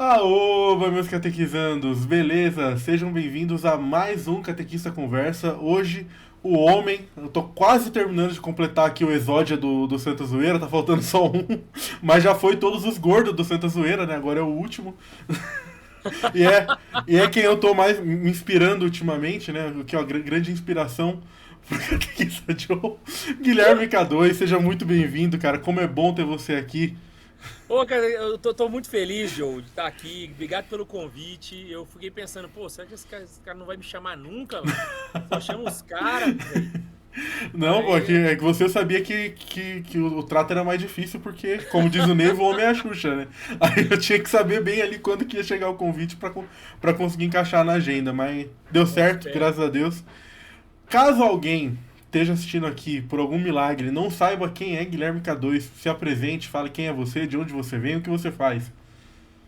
Aoba, meus catequizandos, beleza? Sejam bem-vindos a mais um Catequista Conversa. Hoje, o homem, eu tô quase terminando de completar aqui o exódia do Santa Zoeira, tá faltando só um, mas já foi todos os gordos do Santa Zoeira, né? Agora é o último. E é, e é quem eu tô mais me inspirando ultimamente, né? O que é uma grande inspiração pro Catequista Joe. Guilherme K2, seja muito bem-vindo, cara. Como é bom ter você aqui. Ô, cara, eu tô muito feliz, Joe, de estar aqui. Obrigado pelo convite. Eu fiquei pensando, pô, será que esse cara não vai me chamar nunca, mano? Só chama os caras, velho. Não, pô, Aí, é que você sabia que o trato era mais difícil porque, como diz o Ney, o homem é a Xuxa, né? Aí eu tinha que saber bem ali quando que ia chegar o convite pra conseguir encaixar na agenda, mas deu boto certo, fé. graças a Deus. Caso alguém esteja assistindo aqui por algum milagre, não saiba quem é Guilherme K2, se apresente, fale quem é você, de onde você vem, o que você faz.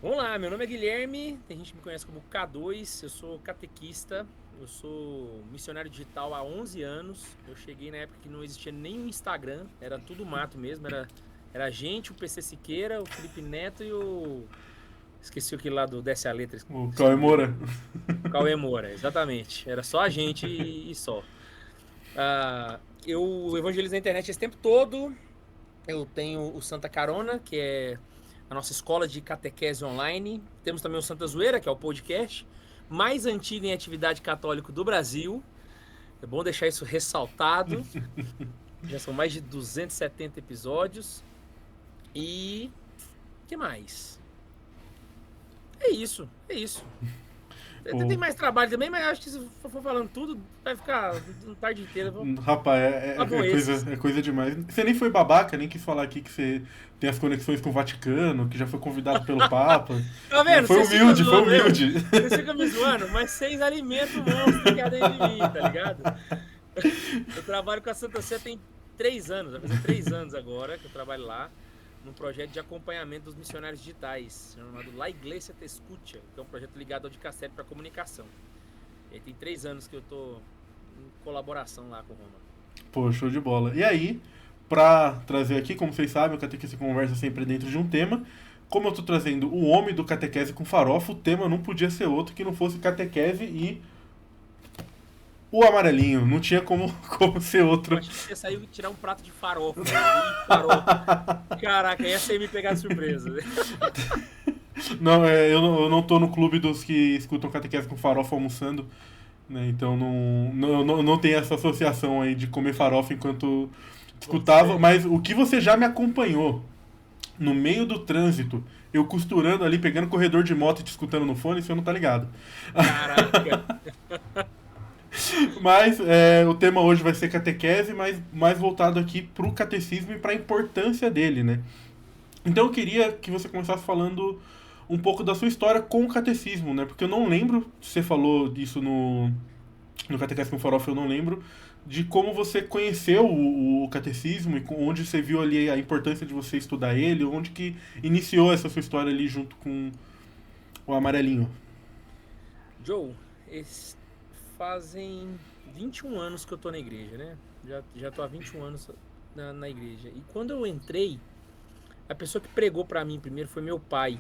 Vamos lá, meu nome é Guilherme, tem gente que me conhece como K2, eu sou catequista, eu sou missionário digital há 11 anos. Eu cheguei na época que não existia nem o Instagram, era tudo mato mesmo, era a gente, o PC Siqueira, o Felipe Neto e o... Esqueci aquele lá do Desce a Letra, O esqueci o Cauê nome dele. Moura. O Cauê Moura, exatamente. Era só a gente e só. Eu evangelizei na internet esse tempo todo. Eu tenho o Santa Carona, que é a nossa escola de catequese online. Temos também o Santa Zoeira, que é o podcast mais antigo em atividade católico do Brasil. É bom deixar isso ressaltado. Já são mais de 270 episódios. E que mais? É isso, é isso. Tem Pô, mais trabalho também, mas acho que se for falando tudo, vai ficar a tarde inteira. rapaz, Tá bom esses. é coisa demais. Você nem foi babaca, nem quis falar aqui que você tem as conexões com o Vaticano, que já foi convidado pelo Papa. Tá Né? vendo? Vocês ficam Foi zoando eu. humilde. Vocês ficam me zoando, mas vocês alimentam o monstro que há dentro de mim, tá ligado? Eu trabalho com a Santa Sé tem 3 anos, vai fazer 3 anos agora que eu trabalho lá, num projeto de acompanhamento dos missionários digitais, chamado La Iglesia Te Escucha, que é um projeto ligado ao Dicastério para comunicação. E aí tem 3 anos que eu tô em colaboração lá com o Roma. Pô, show de bola. E aí, pra trazer aqui, como vocês sabem, o Catequese Conversa sempre dentro de um tema. Como eu tô trazendo o homem do Catequese com farofa, o tema não podia ser outro que não fosse catequese e o amarelinho. Não tinha como, como ser Eu outro. achei que você saiu e tirar um prato de farofa. E farofa. Caraca, essa aí me pegar de surpresa. Não, eu não tô no clube dos que escutam catequese com farofa almoçando, né? Então não tem essa associação aí de comer farofa enquanto Boto escutava. fé. Mas o que você já me acompanhou no meio do trânsito, eu costurando ali, pegando corredor de moto e te escutando no fone, você não tá ligado. Caraca. Mas o tema hoje vai ser catequese, mas mais voltado aqui pro catecismo e pra importância dele, né? Então eu queria que você começasse falando um pouco da sua história com o catecismo, né? Porque eu não lembro, você falou disso no Catequese com Farofa, eu não lembro, de como você conheceu o catecismo e onde você viu ali a importância de você estudar ele, onde que iniciou essa sua história ali junto com o amarelinho. Joe, fazem 21 anos que eu tô na igreja, né? Já tô há 21 anos na igreja. E quando eu entrei, a pessoa que pregou pra mim primeiro foi meu pai,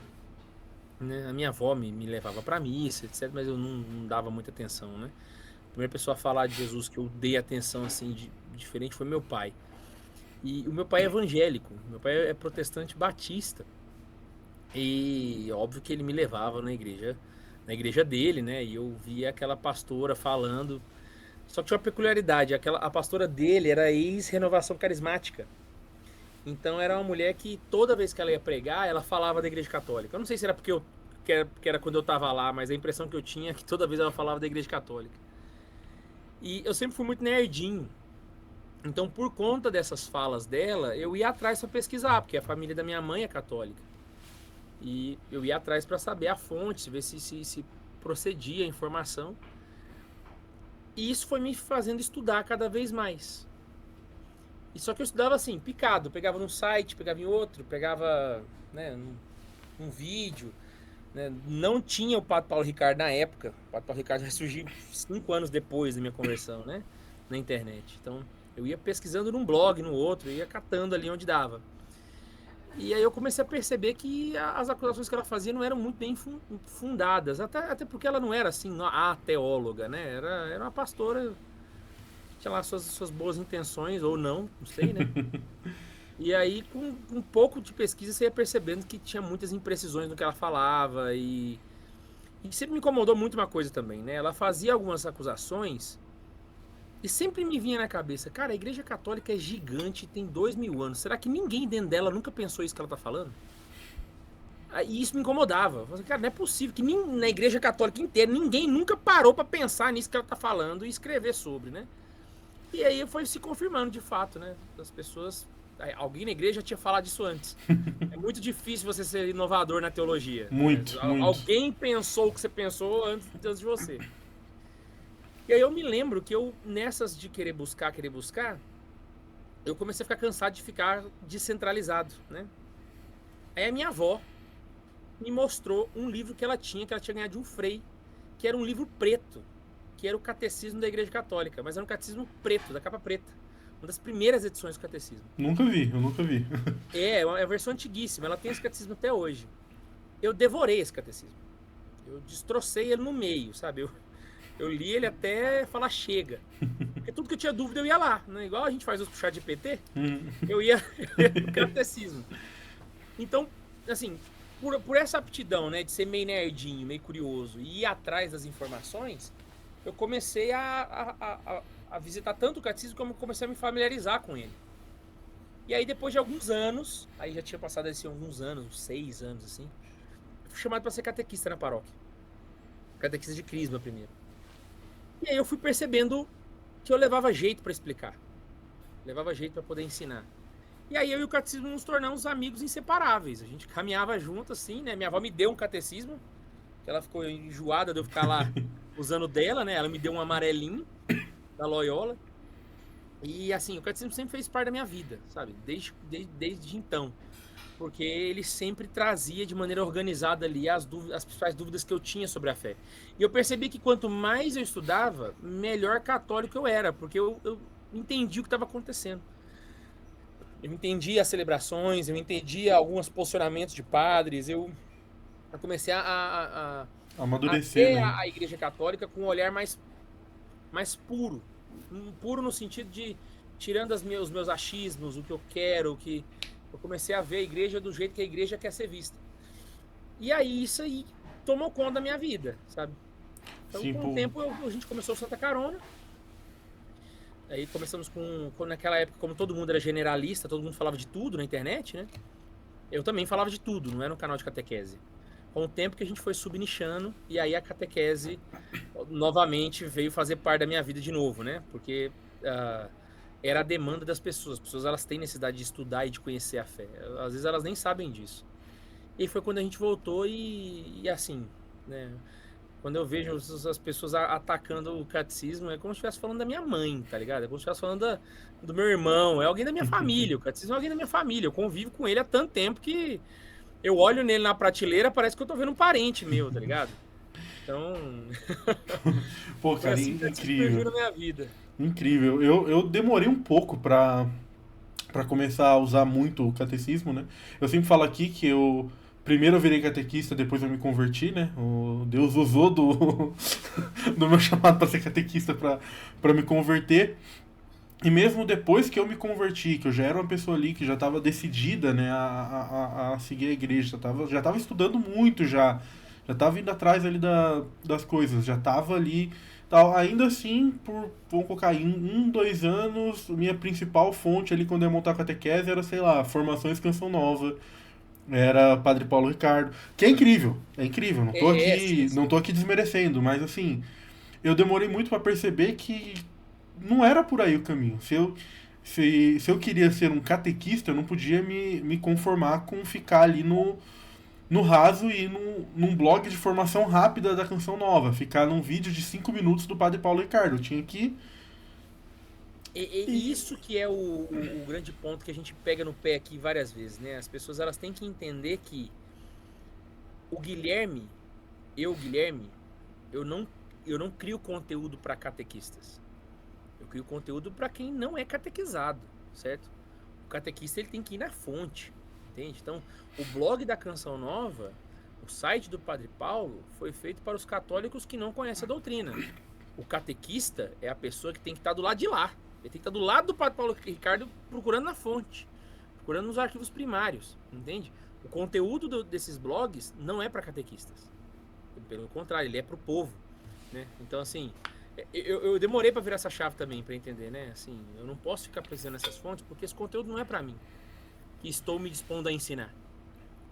né? A minha avó me levava pra missa, etc, mas eu não dava muita atenção, né? A primeira pessoa a falar de Jesus que eu dei atenção assim diferente foi meu pai. E o meu pai é evangélico, meu pai é protestante batista. E óbvio que ele me levava na igreja dele, né? E eu via aquela pastora falando. Só que tinha uma peculiaridade, a pastora dele era ex-renovação carismática. Então era uma mulher que toda vez que ela ia pregar, ela falava da igreja católica. Eu não sei se era porque que era quando eu tava lá, mas a impressão que eu tinha é que toda vez ela falava da igreja católica. E eu sempre fui muito nerdinho. Então, por conta dessas falas dela, eu ia atrás para pesquisar, porque a família da minha mãe é católica. E eu ia atrás para saber a fonte, ver se procedia a informação. E isso foi me fazendo estudar cada vez mais. E só que eu estudava assim, picado. Pegava num site, pegava em outro, pegava, né, num vídeo. Né? Não tinha o Padre Paulo Ricardo na época. O Padre Paulo Ricardo vai surgir 5 anos depois da minha conversão, né? Na internet. Então, eu ia pesquisando num blog, no outro, eu ia catando ali onde dava. E aí eu comecei a perceber que as acusações que ela fazia não eram muito bem fundadas. Até porque ela não era assim, a teóloga, né? Era uma pastora, tinha lá suas boas intenções, ou não sei, né? E aí, com um pouco de pesquisa, você ia percebendo que tinha muitas imprecisões no que ela falava. E sempre me incomodou muito uma coisa também, né? Ela fazia algumas acusações e sempre me vinha na cabeça, cara, a Igreja Católica é gigante, tem 2000 anos. Será que ninguém dentro dela nunca pensou isso que ela tá falando? E isso me incomodava. Eu falei, cara, não é possível que na Igreja Católica inteira ninguém nunca parou para pensar nisso que ela tá falando e escrever sobre, né? E aí foi se confirmando de fato, né? As pessoas. Alguém na igreja já tinha falado disso antes. É muito difícil você ser inovador na teologia. Né? Muito, muito. Alguém pensou o que você pensou antes de você. E aí eu me lembro que eu, nessas de querer buscar, eu comecei a ficar cansado de ficar descentralizado, né? Aí a minha avó me mostrou um livro que ela tinha ganhado de um frei, que era um livro preto, que era o Catecismo da Igreja Católica, mas era um catecismo preto, da capa preta. Uma das primeiras edições do catecismo. Eu nunca vi. É a versão antiguíssima, ela tem esse catecismo até hoje. Eu devorei esse catecismo. Eu destrocei ele no meio, sabe? Eu li ele até falar chega. Porque tudo que eu tinha dúvida eu ia lá, né? Igual a gente faz os puxar de PT, eu ia no catecismo. Então, assim, por essa aptidão, né, de ser meio nerdinho, meio curioso e ir atrás das informações, eu comecei a visitar tanto o catecismo como comecei a me familiarizar com ele. E aí, depois de alguns anos, aí já tinha passado assim, alguns anos, uns 6 anos assim, eu fui chamado para ser catequista na paróquia. Catequista de Crisma primeiro. E aí eu fui percebendo que eu levava jeito para explicar. Levava jeito para poder ensinar. E aí eu e o catecismo nos tornamos amigos inseparáveis. A gente caminhava junto assim, né? Minha avó me deu um catecismo, que ela ficou enjoada de eu ficar lá usando dela, né? Ela me deu um amarelinho da Loyola. E assim, o catecismo sempre fez parte da minha vida, sabe? Desde então. Porque ele sempre trazia de maneira organizada ali as principais dúvidas que eu tinha sobre a fé. E eu percebi que quanto mais eu estudava, melhor católico eu era, porque eu entendi o que estava acontecendo. Eu entendi as celebrações, eu entendi alguns posicionamentos de padres, eu comecei a Amadurecer, ver né? a Igreja Católica com um olhar mais puro. Puro no sentido de tirando os meus achismos, o que eu quero, o que eu comecei a ver a igreja do jeito que a igreja quer ser vista. E aí isso aí tomou conta da minha vida, sabe? Então, Sim, com o tempo, a gente começou o Santa Carona. Aí começamos naquela época, como todo mundo era generalista, todo mundo falava de tudo na internet, né? Eu também falava de tudo, não era um canal de catequese. Com o tempo que a gente foi subnichando, e aí a catequese novamente veio fazer parte da minha vida de novo, né? Porque era a demanda das pessoas. As pessoas elas têm necessidade de estudar e de conhecer a fé. Às vezes elas nem sabem disso. E aí foi quando a gente voltou e assim, né? Quando eu vejo as pessoas atacando o catecismo, é como se estivesse falando da minha mãe, tá ligado? É como se estivesse falando do meu irmão, é alguém da minha família. O catecismo é alguém da minha família. Eu convivo com ele há tanto tempo que eu olho nele na prateleira, parece que eu tô vendo um parente meu, tá ligado? Então. Pô, Foi cara, assim que o catecismo surgiu incrível. na minha vida. Incrível. Eu demorei um pouco pra começar a usar muito o catecismo, né? Eu sempre falo aqui que primeiro eu virei catequista, depois eu me converti, né? O Deus usou do meu chamado para ser catequista pra me converter. E mesmo depois que eu me converti, que eu já era uma pessoa ali que já estava decidida, né, a seguir a igreja, já tava estudando muito já tava indo atrás ali das coisas, já tava ali, tal. Ainda assim, vamos colocar aí, 2 anos, minha principal fonte ali quando eu ia montar a catequese era, sei lá, Formações Canção Nova, era Padre Paulo Ricardo, que é incrível, Sim, não sim. tô aqui desmerecendo, mas assim, eu demorei muito para perceber que não era por aí o caminho. Se eu queria ser um catequista, eu não podia me conformar com ficar ali no raso e num blog de formação rápida da Canção Nova. Ficar num vídeo de 5 minutos do Padre Paulo Ricardo. Eu tinha que. E isso que é o grande ponto que a gente pega no pé aqui várias vezes, né? As pessoas elas têm que entender que o Guilherme, Guilherme, eu não crio conteúdo para catequistas. Eu crio conteúdo para quem não é catequizado, certo? O catequista ele tem que ir na fonte. entende? Então, o blog da Canção Nova, o site do Padre Paulo, foi feito para os católicos que não conhecem a doutrina. O catequista é a pessoa que tem que estar do lado de lá. Ele tem que estar do lado do Padre Paulo Ricardo, procurando na fonte, procurando nos arquivos primários, entende? O conteúdo desses blogs não é para catequistas. Pelo contrário, ele é para o povo, né? Então, assim, eu demorei para virar essa chave também, para entender, né? Assim, eu não posso ficar precisando nessas fontes, porque esse conteúdo não é para mim, que estou me dispondo a ensinar.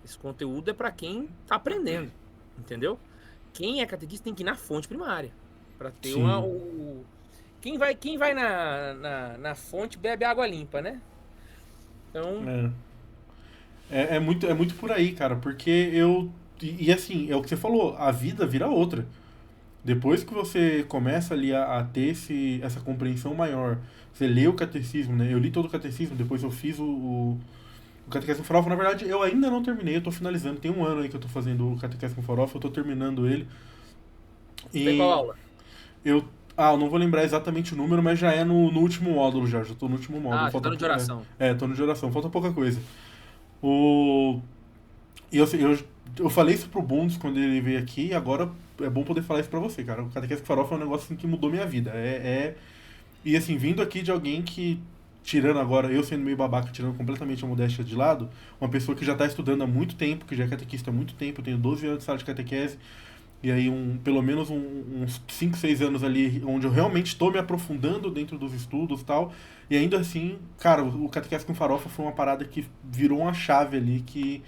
Esse conteúdo é para quem está aprendendo, entendeu? Quem é catequista tem que ir na fonte primária, para ter Quem vai na fonte bebe água limpa, né? Então... É muito por aí, cara, porque E assim, é o que você falou, a vida vira outra. Depois que você começa ali a ter essa compreensão maior, você lê o catecismo, né? Eu li todo o catecismo, depois eu fiz o Catequese com Farofa. Na verdade, eu ainda não terminei, eu tô finalizando. Tem um ano aí que eu tô fazendo o Catequese com Farofa, eu tô terminando ele. Você tem qual aula? Eu não vou lembrar exatamente o número, mas já é no último módulo já tô no último módulo. Já tá no de oração. Tô no de oração, falta pouca coisa. E eu falei isso pro Bundes quando ele veio aqui, e agora é bom poder falar isso pra você, cara. O Catequese com Farofa é um negócio assim, que mudou minha vida. E assim, vindo aqui de alguém que, tirando agora, eu sendo meio babaca, tirando completamente a modéstia de lado, uma pessoa que já tá estudando há muito tempo, que já é catequista há muito tempo, eu tenho 12 anos de sala de catequese, e aí pelo menos uns 5, 6 anos ali, onde eu realmente estou me aprofundando dentro dos estudos e tal, e ainda assim, cara, o Catequese com Farofa foi uma parada que virou uma chave ali, que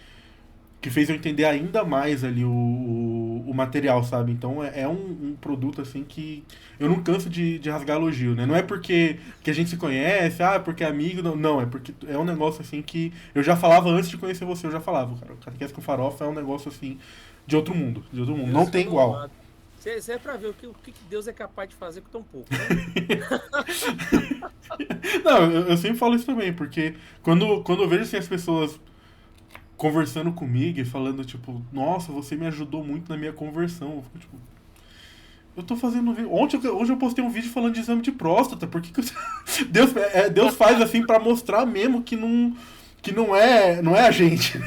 fez eu entender ainda mais ali o material, sabe? Então é um produto assim que eu não canso de rasgar elogio, né? Não é porque que a gente se conhece, porque é amigo, não, é porque é um negócio assim que eu já falava antes de conhecer você, eu já falava, cara, o Catequese com Farofa é um negócio assim de outro mundo, não tem igual. Você é pra ver o que Deus é capaz de fazer com tão pouco, né? Não, eu sempre falo isso também, porque quando eu vejo assim as pessoas conversando comigo e falando, tipo, nossa, você me ajudou muito na minha conversão. Eu fico, tipo, eu tô fazendo um vídeo. Hoje eu postei um vídeo falando de exame de próstata. Por que Deus faz assim pra mostrar mesmo que não é a gente.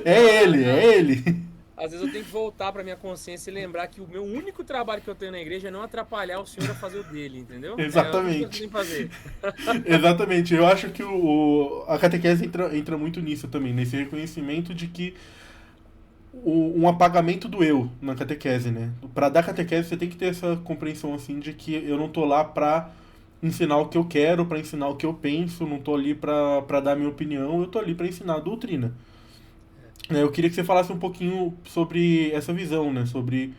É ele. Às vezes eu tenho que voltar pra minha consciência e lembrar que o meu único trabalho que eu tenho na igreja é não atrapalhar o senhor a fazer o dele, entendeu? Exatamente. É o que eu tenho que fazer. Exatamente. Eu acho que a catequese entra muito nisso também, nesse reconhecimento de que um apagamento do eu na catequese, né? Pra dar catequese você tem que ter essa compreensão assim de que eu não tô lá pra ensinar o que eu quero, pra ensinar o que eu penso, não tô ali pra dar minha opinião, eu tô ali pra ensinar a doutrina. Eu queria que você falasse um pouquinho sobre essa visão, né? Sobre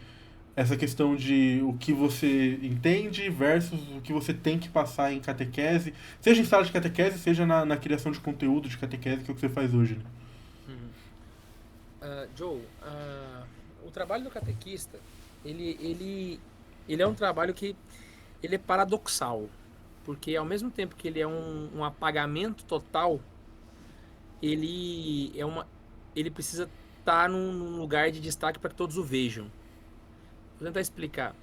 essa questão de o que você entende versus o que você tem que passar em catequese, seja em sala de catequese, seja na criação de conteúdo de catequese, que é o que você faz hoje, né? Joe, o trabalho do catequista, ele é um trabalho que ele é paradoxal, porque ao mesmo tempo que ele é um apagamento total, ele precisa estar num lugar de destaque para que todos o vejam. Vou tentar explicar.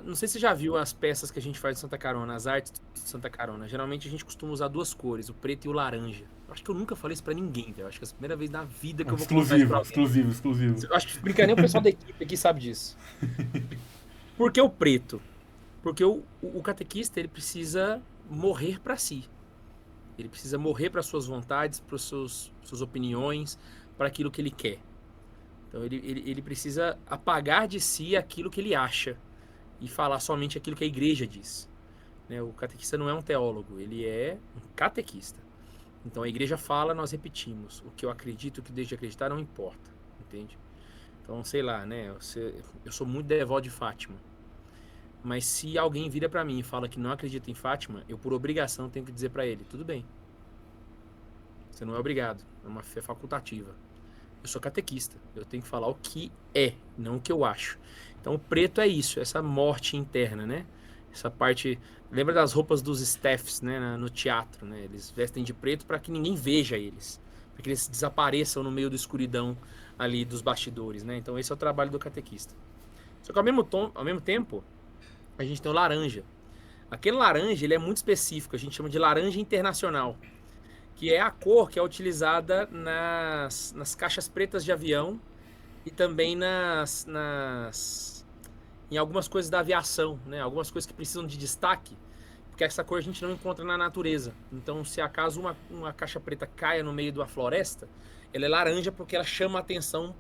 Não sei se você já viu as peças que a gente faz de Santa Carona, as artes de Santa Carona. Geralmente a gente costuma usar duas cores, o preto e o laranja. Eu acho que eu nunca falei isso pra ninguém, velho. Acho que é a primeira vez na vida que eu vou contar isso pra alguém. Exclusivo. Eu acho que brincar nem o pessoal da equipe aqui sabe disso. Por que o preto? Porque o catequista ele precisa morrer pra si. Ele precisa morrer para suas vontades, para suas opiniões, para aquilo que ele quer. Então ele precisa apagar de si aquilo que ele acha e falar somente aquilo que a igreja diz. Né? O catequista não é um teólogo, ele é um catequista. Então a igreja fala, nós repetimos. O que eu acredito, o que deixo de acreditar não importa, entende? Então, sei lá, né? Eu sou muito devoto de Fátima. Mas se alguém vira para mim e fala que não acredita em Fátima, eu por obrigação tenho que dizer para ele, tudo bem. Você não é obrigado, é uma fé facultativa. Eu sou catequista, eu tenho que falar o que é, não o que eu acho. Então o preto é isso, essa morte interna, né? Essa parte... Lembra das roupas dos staffs, né, no teatro, né? Eles vestem de preto para que ninguém veja eles, para que eles desapareçam no meio da escuridão ali dos bastidores, né? Então esse é o trabalho do catequista. Só que ao mesmo tempo, a gente tem o laranja. Aquele laranja, ele é muito específico, a gente chama de laranja internacional, que é a cor que é utilizada nas caixas pretas de avião e também em algumas coisas da aviação, né? Algumas coisas que precisam de destaque, porque essa cor a gente não encontra na natureza. Então, se acaso uma caixa preta caia no meio de uma floresta, ela é laranja porque ela chama a atenção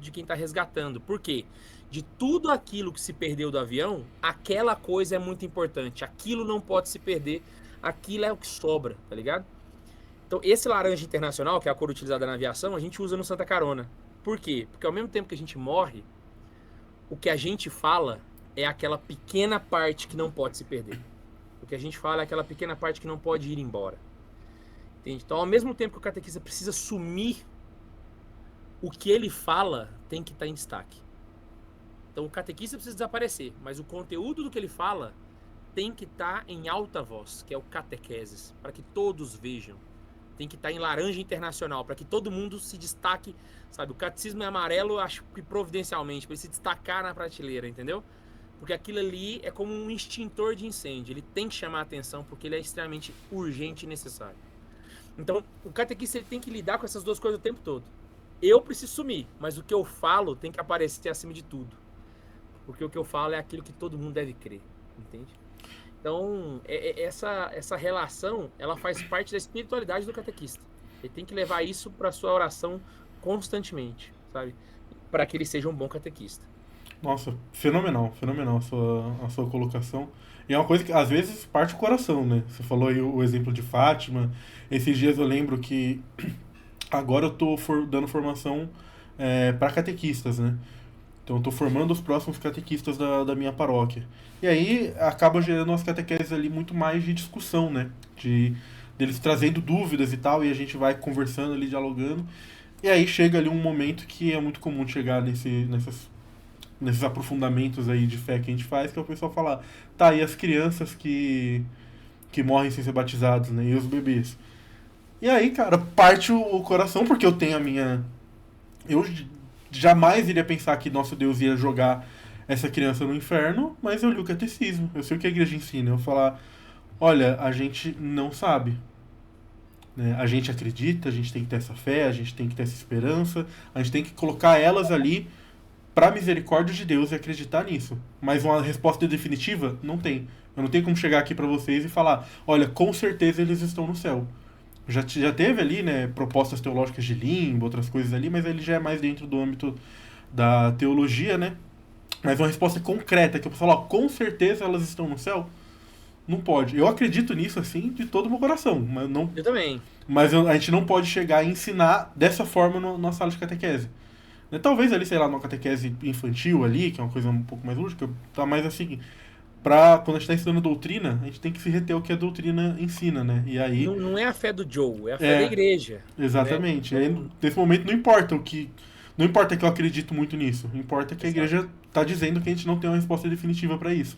de quem está resgatando. Por quê? De tudo aquilo que se perdeu do avião, aquela coisa é muito importante. Aquilo não pode se perder. Aquilo é o que sobra, tá ligado? Então, esse laranja internacional, que é a cor utilizada na aviação, a gente usa no Santa Carona. Por quê? Porque ao mesmo tempo que a gente morre, o que a gente fala é aquela pequena parte que não pode se perder. O que a gente fala é aquela pequena parte que não pode ir embora. Entende? Então, ao mesmo tempo que o catequista precisa sumir, o que ele fala tem que estar em destaque. Então, o catequista precisa desaparecer, mas o conteúdo do que ele fala tem que estar em alta voz, que é o catequeses, para que todos vejam. Tem que estar em laranja internacional, para que todo mundo se destaque, sabe? O catecismo é amarelo, acho que providencialmente, para ele se destacar na prateleira, entendeu? Porque aquilo ali é como um extintor de incêndio, ele tem que chamar a atenção, porque ele é extremamente urgente e necessário. Então, o catequista ele tem que lidar com essas duas coisas o tempo todo. Eu preciso sumir, mas o que eu falo tem que aparecer acima de tudo. Porque o que eu falo é aquilo que todo mundo deve crer, entende? Então, essa relação, ela faz parte da espiritualidade do catequista. Ele tem que levar isso para sua oração constantemente, sabe? Para que ele seja um bom catequista. Nossa, fenomenal, fenomenal a sua colocação. E é uma coisa que às vezes parte o coração, né? Você falou aí o exemplo de Fátima. Esses dias eu lembro que agora eu tô dando formação para catequistas, né? Então eu tô formando os próximos catequistas da minha paróquia. E aí acaba gerando umas catequeses ali muito mais de discussão, né? Deles trazendo dúvidas e tal, e a gente vai conversando ali, dialogando. E aí chega ali um momento que é muito comum chegar nesses aprofundamentos aí de fé que a gente faz, que é o pessoal falar, tá, e as crianças que morrem sem ser batizados, né? E os bebês. E aí, cara, parte o coração, porque eu tenho a minha. Eu jamais iria pensar que nosso Deus ia jogar essa criança no inferno, mas eu li o catecismo, eu sei o que a igreja ensina. Eu falar, olha, a gente não sabe. Né? A gente acredita, a gente tem que ter essa fé, a gente tem que ter essa esperança, a gente tem que colocar elas ali para misericórdia de Deus e acreditar nisso. Mas uma resposta definitiva não tem. Eu não tenho como chegar aqui para vocês e falar, olha, com certeza eles estão no céu. Já teve ali, né, propostas teológicas de limbo, outras coisas ali, mas ele já é mais dentro do âmbito da teologia, né? Mas uma resposta concreta, que eu posso falar, ó, com certeza elas estão no céu, não pode. Eu acredito nisso, assim, de todo o meu coração, mas não. Eu também. Mas a gente não pode chegar e ensinar dessa forma na sala de catequese. Né? Talvez ali, sei lá, numa catequese infantil ali, que é uma coisa um pouco mais lúdica, tá mais assim. Quando a gente está ensinando doutrina, a gente tem que se reter ao que a doutrina ensina, né? E aí. Não é a fé do Joe, é a fé da igreja. Exatamente. Né? Aí, nesse momento não importa o que. Não importa que eu acredito muito nisso. Importa que a igreja está dizendo que a gente não tem uma resposta definitiva para isso.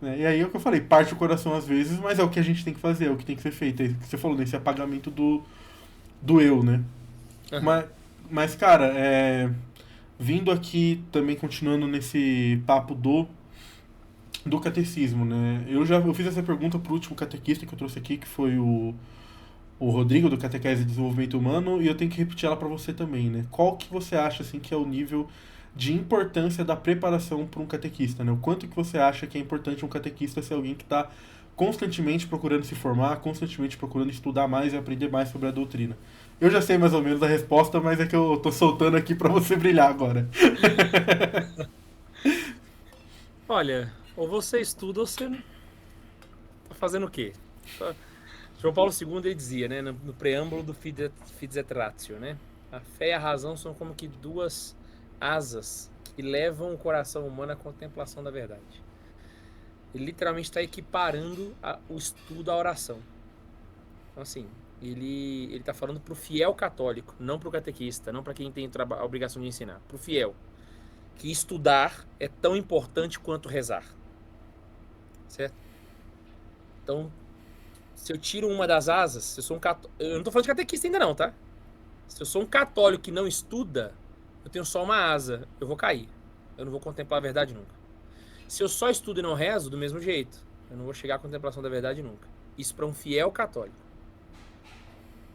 Né? E aí é o que eu falei, parte o coração às vezes, mas é o que a gente tem que fazer, é o que tem que ser feito. É isso que você falou, nesse apagamento do eu, né? Uhum. Mas, cara, vindo aqui também continuando nesse papo do catecismo, né? Eu fiz essa pergunta pro último catequista que eu trouxe aqui, que foi o Rodrigo, do Catequese de Desenvolvimento Humano, e eu tenho que repetir ela para você também, né? Qual que você acha, assim, que é o nível de importância da preparação para um catequista, né? O quanto que você acha que é importante um catequista ser alguém que está constantemente procurando se formar, constantemente procurando estudar mais e aprender mais sobre a doutrina? Eu já sei mais ou menos a resposta, mas é que eu tô soltando aqui para você brilhar agora. Olha, ou você estuda ou você tá fazendo o quê? João Paulo II ele dizia, né, no preâmbulo do Fides et Ratio, né? A fé e a razão são como que duas asas que levam o coração humano à contemplação da verdade. Ele literalmente está equiparando o estudo à oração. Então, assim, ele está falando para o fiel católico, não para o catequista, não para quem tem a obrigação de ensinar, para o fiel, que estudar é tão importante quanto rezar. Certo? Então, se eu tiro uma das asas, se eu sou um católico, eu não tô falando de catequista ainda não, tá? Se eu sou um católico que não estuda, eu tenho só uma asa, eu vou cair. Eu não vou contemplar a verdade nunca. Se eu só estudo e não rezo, do mesmo jeito, eu não vou chegar à contemplação da verdade nunca. Isso para um fiel católico.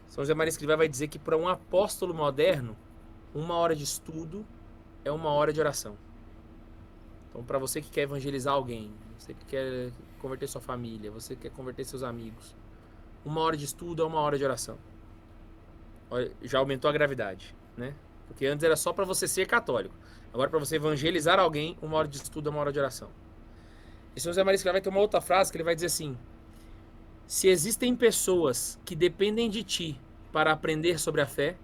São José Maria Escrivá vai dizer que para um apóstolo moderno, 1 hora de estudo é 1 hora de oração. Então, para você que quer evangelizar alguém, você que quer converter sua família, você que quer converter seus amigos, 1 hora de estudo é 1 hora de oração. Já aumentou a gravidade, né? Porque antes era só para você ser católico. Agora, para você evangelizar alguém, 1 hora de estudo é 1 hora de oração. E São José Maria Escrivá vai ter uma outra frase que ele vai dizer assim: se existem pessoas que dependem de ti para aprender sobre a fé,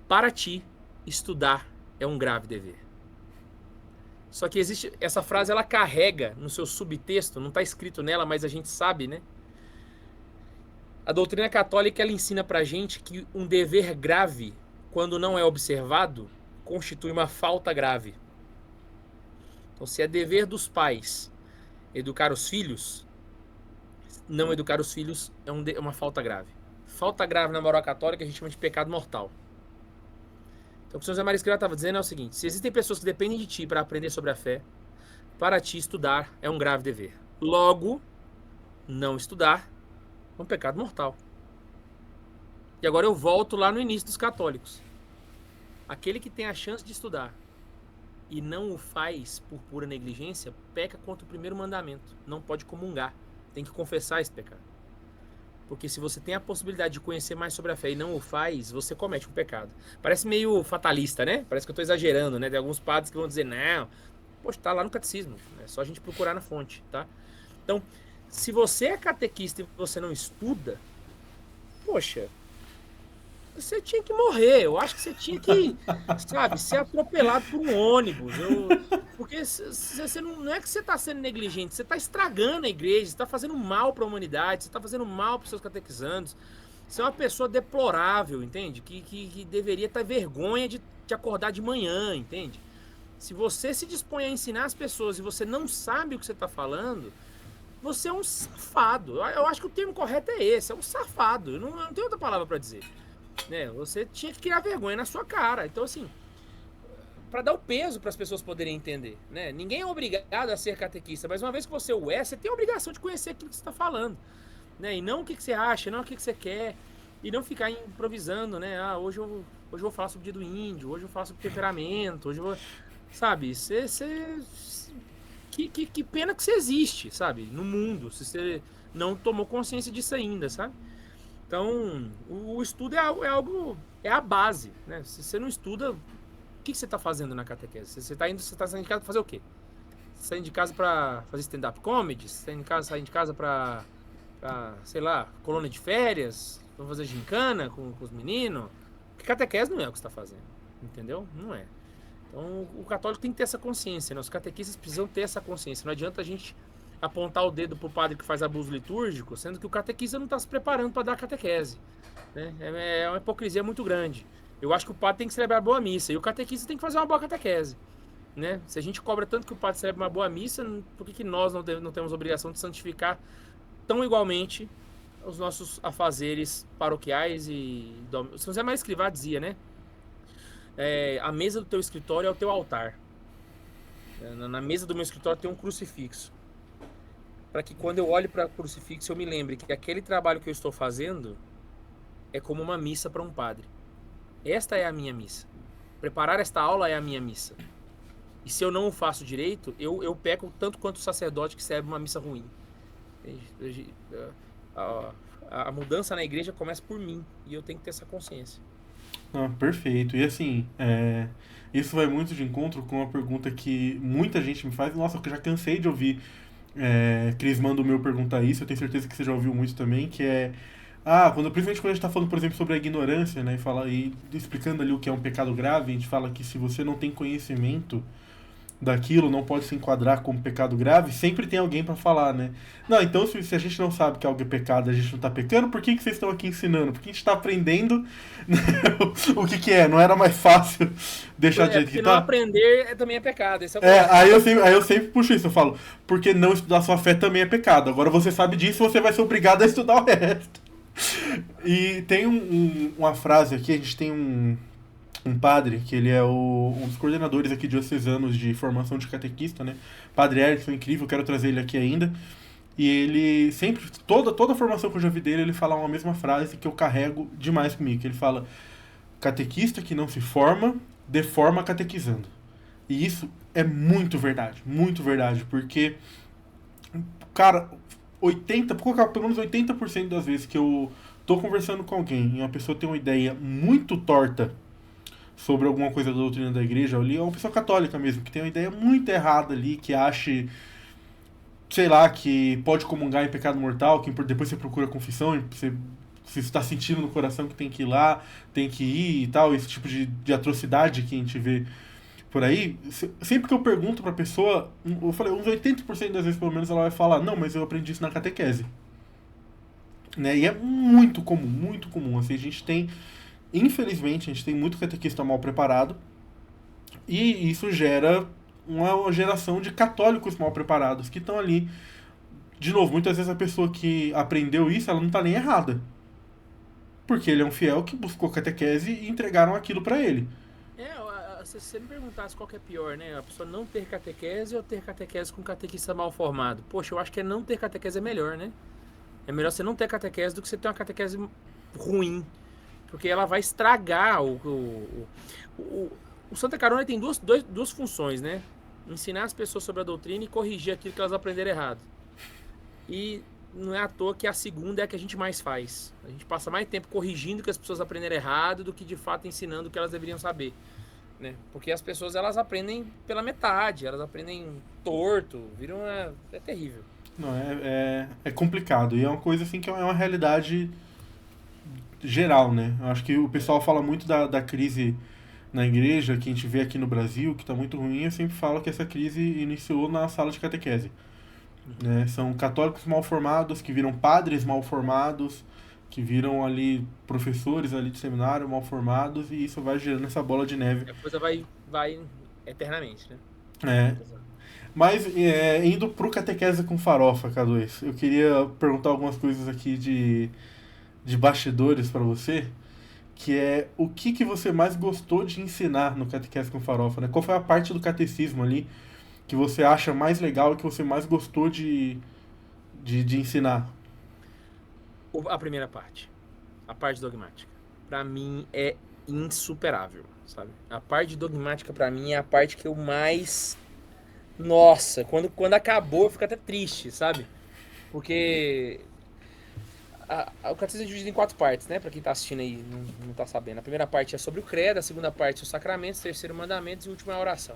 para ti, estudar é um grave dever. Só que existe essa frase, ela carrega no seu subtexto, não está escrito nela, mas a gente sabe, né? A doutrina católica, ela ensina pra gente que um dever grave, quando não é observado, constitui uma falta grave. Então, se é dever dos pais educar os filhos, não educar os filhos é uma falta grave. Falta grave na moral católica a gente chama de pecado mortal. Então, o que o São José Maria Escrivá estava dizendo é o seguinte: se existem pessoas que dependem de ti para aprender sobre a fé, para ti estudar é um grave dever. Logo, não estudar é um pecado mortal. E agora eu volto lá no início dos católicos. Aquele que tem a chance de estudar e não o faz por pura negligência, peca contra o primeiro mandamento. Não pode comungar. Tem que confessar esse pecado. Porque se você tem a possibilidade de conhecer mais sobre a fé e não o faz, você comete um pecado. Parece meio fatalista, né? Parece que eu estou exagerando, né? Tem alguns padres que vão dizer, não, poxa, tá lá no catecismo. É só a gente procurar na fonte, tá? Então, se você é catequista e você não estuda, poxa, você tinha que morrer. Eu acho que você tinha que, sabe, ser atropelado por um ônibus. Porque você não é que você está sendo negligente, você está estragando a igreja, você está fazendo mal para a humanidade, você está fazendo mal para os seus catequizandos. Você é uma pessoa deplorável, entende? Que deveria ter vergonha de acordar de manhã, entende? Se você se dispõe a ensinar as pessoas e você não sabe o que você está falando, você é um safado. Eu acho que o termo correto é esse, é um safado. Eu não tenho outra palavra para dizer. Né? Você tinha que criar vergonha na sua cara. Então, assim, para dar o peso para as pessoas poderem entender, né? Ninguém é obrigado a ser catequista, mas uma vez que você o é, você tem a obrigação de conhecer aquilo que você está falando, né? E não o que você acha, não o que você quer, e não ficar improvisando, né? Ah, hoje eu vou falar sobre o dia do índio, hoje eu vou falar sobre temperamento, hoje eu vou... Sabe, que pena que você existe, sabe? No mundo, se você não tomou consciência disso ainda, sabe? Então, o estudo é algo, é a base, né? Se você não estuda, o que você está fazendo na catequese? Você está saindo de casa para fazer o quê? Você está saindo de casa para fazer stand-up comedy? Você está saindo de casa para, sei lá, colônia de férias? Para fazer gincana com os meninos? Porque catequese não é o que você está fazendo, entendeu? Não é. Então, o católico tem que ter essa consciência, né? Os catequistas precisam ter essa consciência. Não adianta a gente apontar o dedo pro padre que faz abuso litúrgico, sendo que o catequista não está se preparando para dar catequese, né? É uma hipocrisia muito grande. Eu acho que o padre tem que celebrar a boa missa e o catequista tem que fazer uma boa catequese, né? Se a gente cobra tanto que o padre celebra uma boa missa, por que nós não temos obrigação de santificar tão igualmente os nossos afazeres paroquiais? E São José Maria Escrivá dizia, né? A mesa do teu escritório é o teu altar. Na mesa do meu escritório tem um crucifixo, para que quando eu olhe para o crucifixo eu me lembre que aquele trabalho que eu estou fazendo é como uma missa para um padre. Esta é a minha missa. Preparar esta aula é a minha missa. E se eu não o faço direito, eu peco tanto quanto o sacerdote que serve uma missa ruim. A mudança na igreja começa por mim e eu tenho que ter essa consciência. Ah, perfeito. E assim, isso vai muito de encontro com uma pergunta que muita gente me faz. Nossa, eu já cansei de ouvir Crismando o meu perguntar isso, eu tenho certeza que você já ouviu muito também, que é... principalmente quando a gente está falando, por exemplo, sobre a ignorância, né, e explicando ali o que é um pecado grave, a gente fala que se você não tem conhecimento daquilo, não pode se enquadrar como pecado grave, sempre tem alguém para falar, né? Não, então se a gente não sabe que algo é pecado, a gente não tá pecando, por que vocês estão aqui ensinando? Porque a gente tá aprendendo, né, o que é, não era mais fácil deixar de jeito que tá? Não aprender também é pecado. Esse aí eu sempre puxo isso, eu falo, porque não estudar sua fé também é pecado. Agora você sabe disso, você vai ser obrigado a estudar o resto. E tem uma frase aqui, a gente tem um padre, que ele é um dos coordenadores aqui diocesanos de formação de catequista, né? Padre Erison, incrível, quero trazer ele aqui ainda. E ele sempre, toda a formação que eu já vi dele, ele fala uma mesma frase que eu carrego demais comigo. Que ele fala, catequista que não se forma, deforma catequizando. E isso é muito verdade, porque, cara, 80, vou colocar pelo menos 80% das vezes que eu tô conversando com alguém e uma pessoa tem uma ideia muito torta sobre alguma coisa da doutrina da igreja ali, é uma pessoa católica mesmo, que tem uma ideia muito errada ali, que acha, sei lá, que pode comungar em pecado mortal, que depois você procura confissão, você se está sentindo no coração que tem que ir lá, tem que ir e tal, esse tipo de atrocidade que a gente vê por aí, sempre que eu pergunto pra pessoa, eu falei, uns 80% das vezes pelo menos ela vai falar, não, mas eu aprendi isso na catequese. Né? E é muito comum. Assim, a gente tem, infelizmente, a gente tem muito catequista mal preparado, e isso gera uma geração de católicos mal preparados que estão ali. De novo, muitas vezes a pessoa que aprendeu isso, ela não está nem errada. Porque ele é um fiel que buscou catequese e entregaram aquilo para ele. Se você me perguntasse qual que é pior, né? A pessoa não ter catequese ou ter catequese com catequista mal formado. Poxa, eu acho que não ter catequese é melhor, né? É melhor você não ter catequese do que você ter uma catequese ruim. Porque ela vai estragar o Santa Carona tem duas funções, né? Ensinar as pessoas sobre a doutrina e corrigir aquilo que elas aprenderam errado. E não é à toa que a segunda é a que a gente mais faz. A gente passa mais tempo corrigindo que as pessoas aprenderam errado do que de fato ensinando o que elas deveriam saber. Né? Porque as pessoas elas aprendem pela metade, elas aprendem torto, viram é terrível. Não, é complicado. E é uma coisa assim que é uma realidade geral, né? Eu acho que o pessoal fala muito da crise na igreja, que a gente vê aqui no Brasil, que está muito ruim. Eu sempre falo que essa crise iniciou na sala de catequese. Né? São católicos mal formados, que viram padres mal formados, que viram ali professores ali de seminário mal formados, e isso vai gerando essa bola de neve. A coisa vai eternamente, né? É. Mas, indo pro Catequese com Farofa, K2, eu queria perguntar algumas coisas aqui de bastidores para você, que é o que você mais gostou de ensinar no Catequese com Farofa, né? Qual foi a parte do catecismo ali que você acha mais legal e que você mais gostou de ensinar? A primeira parte, a parte dogmática, pra mim é insuperável, sabe? A parte dogmática pra mim é a parte que eu mais... Nossa, quando acabou eu fico até triste, sabe? Porque o catecismo é dividido em 4 partes, né? Pra quem tá assistindo aí não tá sabendo. A primeira parte é sobre o credo, a segunda parte os sacramentos, o terceiro mandamentos e o último é a oração.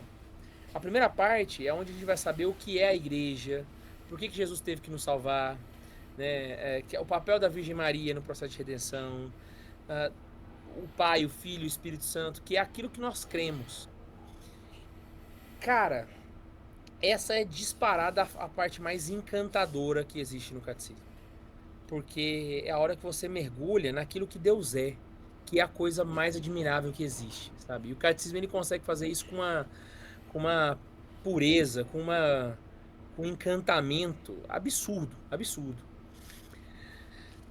A primeira parte é onde a gente vai saber o que é a igreja, por que Jesus teve que nos salvar, né? Que é o papel da Virgem Maria no processo de redenção, o Pai, o Filho, o Espírito Santo, que é aquilo que nós cremos. Cara, essa é disparada a parte mais encantadora que existe no catecismo. Porque é a hora que você mergulha naquilo que Deus é, que é a coisa mais admirável que existe, sabe? E o catecismo ele consegue fazer isso com uma pureza, com um encantamento absurdo.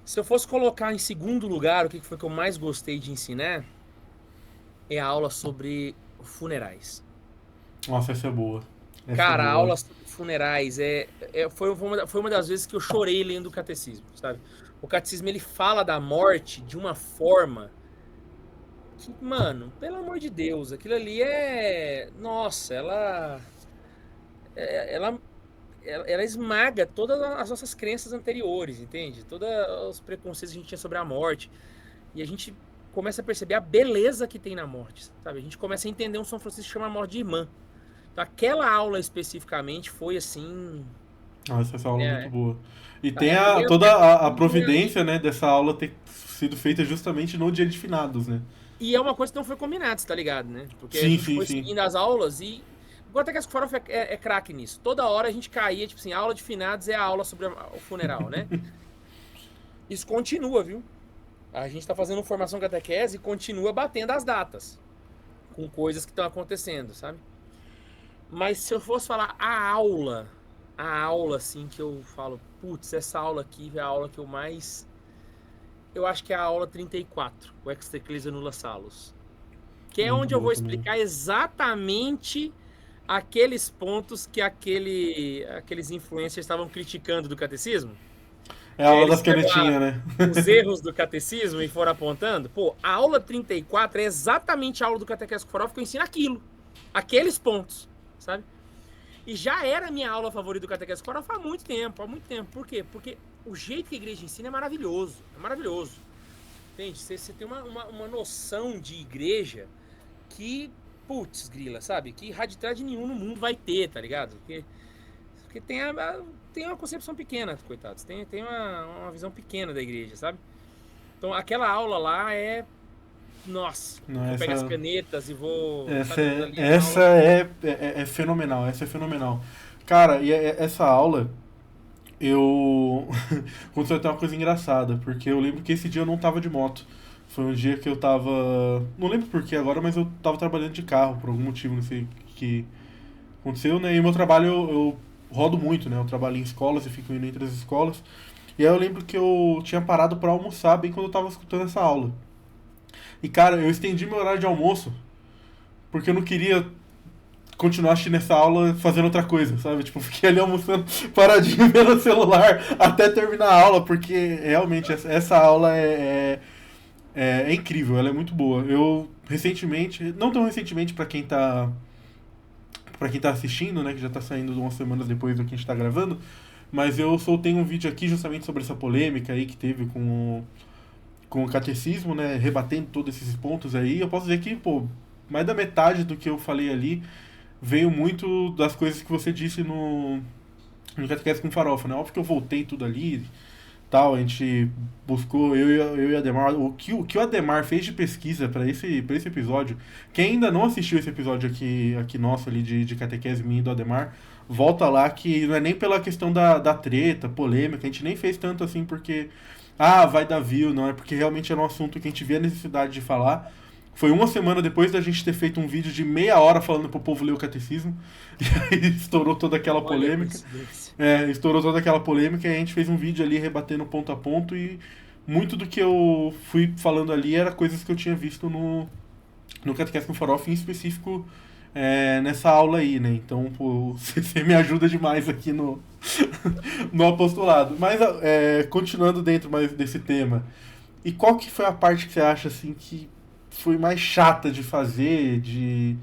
Se eu fosse colocar em segundo lugar o que foi que eu mais gostei de ensinar, é a aula sobre funerais. Nossa, essa é boa. Cara, a aula sobre funerais foi uma das vezes que eu chorei lendo o catecismo, sabe? O catecismo ele fala da morte de uma forma que, mano, pelo amor de Deus, aquilo ali nossa, ela esmaga todas as nossas crenças anteriores, entende? Todos os preconceitos que a gente tinha sobre a morte. E a gente começa a perceber a beleza que tem na morte, sabe? A gente começa a entender um São Francisco que chama a morte de irmã. Então, aquela aula especificamente foi assim... Nossa, essa aula é muito boa. E Tá, tem toda a providência, né, dessa aula ter sido feita justamente no dia de finados, né? E é uma coisa que não foi combinada, você tá ligado, né? Porque a Sim, gente sim, foi sim. seguindo as aulas e... O Catequese com Farofa é craque nisso. Toda hora a gente caía, tipo assim, a aula de finados é a aula sobre o funeral, né? Isso continua, viu? A gente tá fazendo formação catequese e continua batendo as datas. Com coisas que estão acontecendo, sabe? Mas se eu fosse falar a aula assim que eu falo, putz, essa aula aqui é a aula que eu mais... Eu acho que é a aula 34, o Extra Ecclesia Nulla Salus. Que é onde eu vou explicar exatamente aqueles pontos que aqueles influencers estavam criticando do catecismo. É a aula das Eles pegam canetinhas, né? os erros do catecismo e foram apontando. Pô, a aula 34 é exatamente a aula do Catequese com Farofa que eu ensino aquilo. Aqueles pontos, sabe? E já era a minha aula favorita do Catequese com Farofa há muito tempo, há muito tempo. Por quê? Porque o jeito que a igreja ensina é maravilhoso. É maravilhoso. Entende? Você tem uma noção de igreja que, putz, grila, sabe? Que raditrade nenhum no mundo vai ter, tá ligado? Porque tem uma concepção pequena, coitados. Tem uma visão pequena da igreja, sabe? Então aquela aula lá é. Nossa, Não, vou pegar as canetas e vou. Essa é fenomenal, essa é fenomenal. Cara, e essa aula, eu. aconteceu até uma coisa engraçada, porque eu lembro que esse dia eu não tava de moto. Foi um dia que eu tava. Não lembro por que agora, mas eu tava trabalhando de carro, por algum motivo, não sei o que aconteceu, né? E meu trabalho eu rodo muito, né? Eu trabalho em escolas e fico indo entre as escolas. E aí eu lembro que eu tinha parado pra almoçar bem quando eu tava escutando essa aula. E cara, eu estendi meu horário de almoço porque eu não queria continuar assistindo essa aula fazendo outra coisa, sabe? Tipo, fiquei ali almoçando paradinho vendo o celular até terminar a aula, porque realmente essa aula é incrível, ela é muito boa. Eu recentemente, não tão recentemente pra quem tá assistindo, né, que já tá saindo umas semanas depois do que a gente tá gravando, mas eu soltei um vídeo aqui justamente sobre essa polêmica aí que teve com o catecismo, né, rebatendo todos esses pontos aí. Eu posso dizer que, pô, mais da metade do que eu falei ali veio muito das coisas que você disse no Catequese com Farofa, né? Óbvio que eu voltei tudo ali, tal, a gente buscou, eu e o Ademar, o que o Ademar fez de pesquisa para pra esse episódio, quem ainda não assistiu esse episódio aqui nosso ali de catequese minha e do Ademar, volta lá que não é nem pela questão da treta, polêmica, a gente nem fez tanto assim porque, vai dar view, não, é porque realmente era um assunto que a gente via a necessidade de falar. Foi uma semana depois da gente ter feito um vídeo de meia hora falando pro povo ler o catecismo. E aí estourou toda aquela polêmica. Estourou toda aquela polêmica e a gente fez um vídeo ali rebatendo ponto a ponto. E muito do que eu fui falando ali era coisas que eu tinha visto no Catequese com Farofa, em específico nessa aula aí, né? Então, pô, você me ajuda demais aqui no apostolado. Mas, continuando dentro mais desse tema, e qual que foi a parte que você acha, assim, que foi mais chata de fazer, de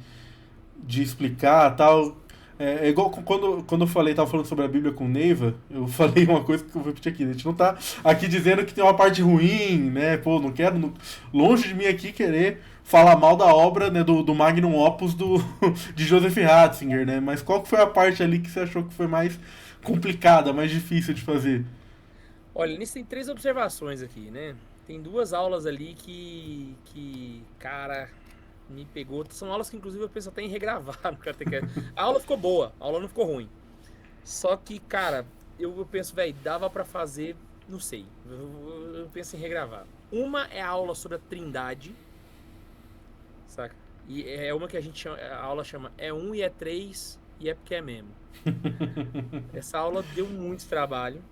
explicar tal? É igual quando eu falei, tava falando sobre a Bíblia com o Neiva, eu falei uma coisa que eu vou repetir aqui. A gente não tá aqui dizendo que tem uma parte ruim, né? Pô, não quero, longe de mim aqui querer falar mal da obra, né, do Magnum Opus de Joseph Ratzinger, né? Mas qual que foi a parte ali que você achou que foi mais complicada, mais difícil de fazer? Olha, nisso tem 3 observações aqui, né? Tem 2 aulas ali cara, me pegou. São aulas que, inclusive, eu penso até em regravar no catequese. A aula ficou boa, a aula não ficou ruim. Só que, cara, eu penso, velho, dava pra fazer, não sei. Eu penso em regravar. Uma é a aula sobre a Trindade, saca? E é uma que a aula chama é 1 e é 3 e é porque é mesmo. Essa aula deu muito trabalho.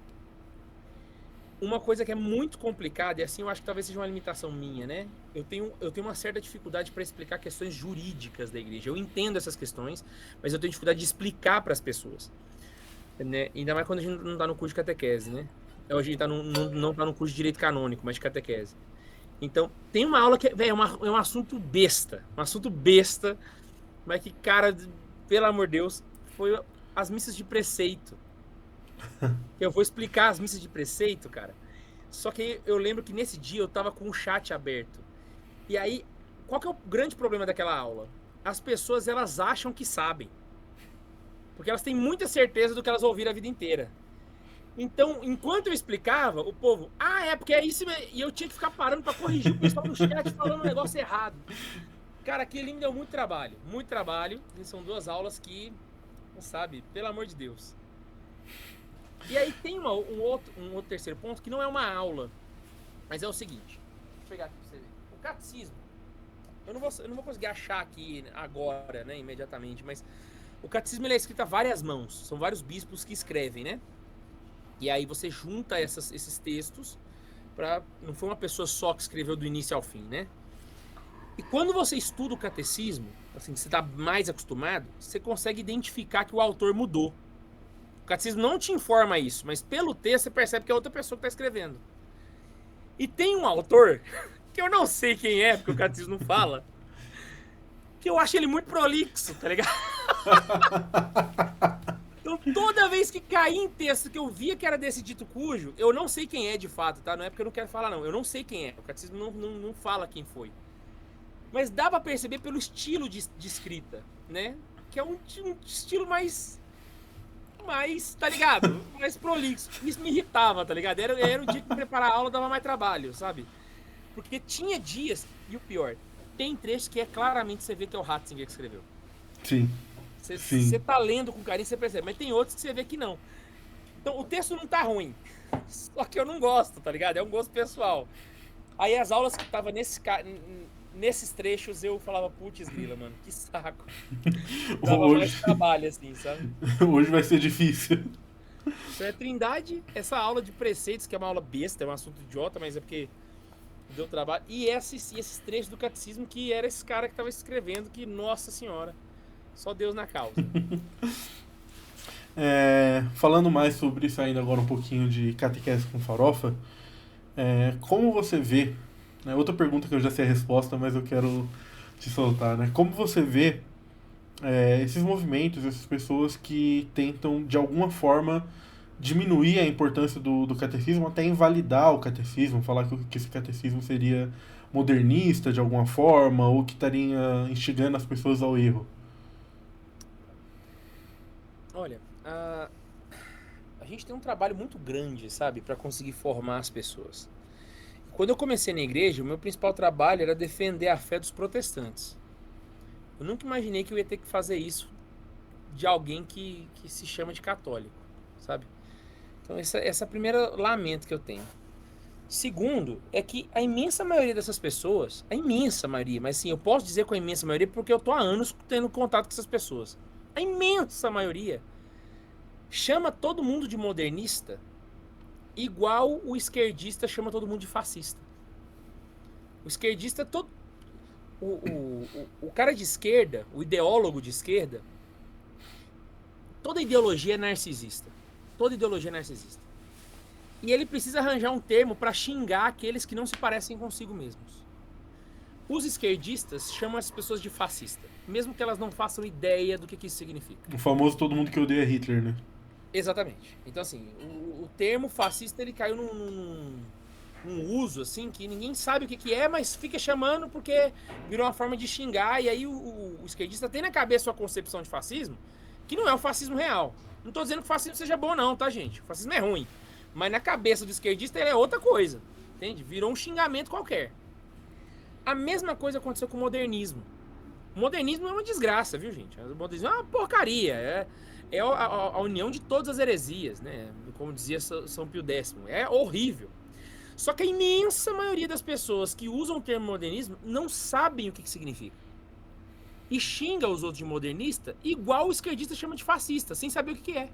Uma coisa que é muito complicada, e assim eu acho que talvez seja uma limitação minha, né? Eu tenho uma certa dificuldade para explicar questões jurídicas da igreja. Eu entendo essas questões, mas eu tenho dificuldade de explicar para as pessoas. Né? Ainda mais quando a gente não está no curso de catequese, né? Então a gente não está no curso de direito canônico, mas de catequese. Então, tem uma aula que é um assunto besta. Um assunto besta, mas que, cara, pelo amor de Deus, foi as missas de preceito. Eu vou explicar as missas de preceito, cara. Só que eu lembro que nesse dia eu tava com o chat aberto. E aí, qual que é o grande problema daquela aula? As pessoas, elas acham que sabem. Porque elas têm muita certeza do que elas ouviram a vida inteira. Então, enquanto eu explicava, o povo, porque é isso mesmo. E eu tinha que ficar parando pra corrigir o pessoal no chat falando um negócio errado. Cara, aquilo me deu muito trabalho. Muito trabalho. E são 2 aulas que, sabe, pelo amor de Deus. E aí tem um outro terceiro ponto que não é uma aula, mas é o seguinte. Vou pegar aqui pra você ver. O catecismo. Eu não vou conseguir achar aqui agora, né, imediatamente, mas o catecismo ele é escrito a várias mãos. São vários bispos que escrevem, né? E aí você junta esses textos não foi uma pessoa só que escreveu do início ao fim, né? E quando você estuda o catecismo, assim, você está mais acostumado, você consegue identificar que o autor mudou. O catecismo não te informa isso, mas pelo texto você percebe que é outra pessoa que está escrevendo. E tem um autor, que eu não sei quem é, porque o catecismo não fala, que eu acho ele muito prolixo, tá ligado? Então, toda vez que caía em texto que eu via que era desse dito cujo, eu não sei quem é de fato, tá? Não é porque eu não quero falar, não. Eu não sei quem é. O catecismo não fala quem foi. Mas dá pra perceber pelo estilo de escrita, né? Que é um estilo mais, tá ligado? Mais prolixo. Isso me irritava, tá ligado? Era um dia que preparar a aula dava mais trabalho, sabe? Porque tinha dias, e o pior, tem trechos que é claramente você vê que é o Ratzinger que escreveu. Sim, sim. Você tá lendo com carinho, você percebe. Mas tem outros que você vê que não. Então, o texto não tá ruim. Só que eu não gosto, tá ligado? É um gosto pessoal. Aí as aulas que tava nesses trechos eu falava, putz, grila, mano, que saco. Dava mais Hoje, trabalho, assim, sabe? hoje vai ser difícil. Então é Trindade, essa aula de preceitos, que é uma aula besta, é um assunto idiota, mas é porque deu trabalho. E esses trechos do catecismo que era esse cara que tava escrevendo, que, nossa senhora, só Deus na causa. Falando mais sobre isso ainda agora um pouquinho de catequese com farofa, como você vê, né, outra pergunta que eu já sei a resposta, mas eu quero te soltar, né? Como você vê esses movimentos, essas pessoas que tentam de alguma forma diminuir a importância do catecismo, até invalidar o catecismo, falar que esse catecismo seria modernista de alguma forma, ou que estaria instigando as pessoas ao erro? Olha, a gente tem um trabalho muito grande, sabe, para conseguir formar as pessoas. Quando eu comecei na igreja, o meu principal trabalho era defender a fé dos protestantes. Eu nunca imaginei que eu ia ter que fazer isso de alguém que se chama de católico, sabe? Então, essa é a primeira lamento que eu tenho. Segundo, é que a imensa maioria dessas pessoas, a imensa maioria, mas sim, eu posso dizer com a imensa maioria porque eu tô há anos tendo contato com essas pessoas. A imensa maioria chama todo mundo de modernista igual o esquerdista chama todo mundo de fascista. O esquerdista, o cara de esquerda, o ideólogo de esquerda, toda ideologia é narcisista. Toda ideologia é narcisista. E ele precisa arranjar um termo para xingar aqueles que não se parecem consigo mesmos. Os esquerdistas chamam as pessoas de fascista, mesmo que elas não façam ideia do que isso significa. O famoso todo mundo que odeia Hitler, né? Exatamente. Então, assim, o termo fascista ele caiu num uso, assim, que ninguém sabe o que é, mas fica chamando porque virou uma forma de xingar. E aí o esquerdista tem na cabeça uma concepção de fascismo que não é o fascismo real. Não estou dizendo que o fascismo seja bom, não, tá, gente? O fascismo é ruim. Mas na cabeça do esquerdista ele é outra coisa. Entende? Virou um xingamento qualquer. A mesma coisa aconteceu com o modernismo. O modernismo é uma desgraça, viu, gente? O modernismo é uma porcaria. É a união de todas as heresias, né? Como dizia São Pio X. É horrível. Só que a imensa maioria das pessoas que usam o termo modernismo não sabem o que significa. E xinga os outros de modernista igual o esquerdista chama de fascista, sem saber o que é.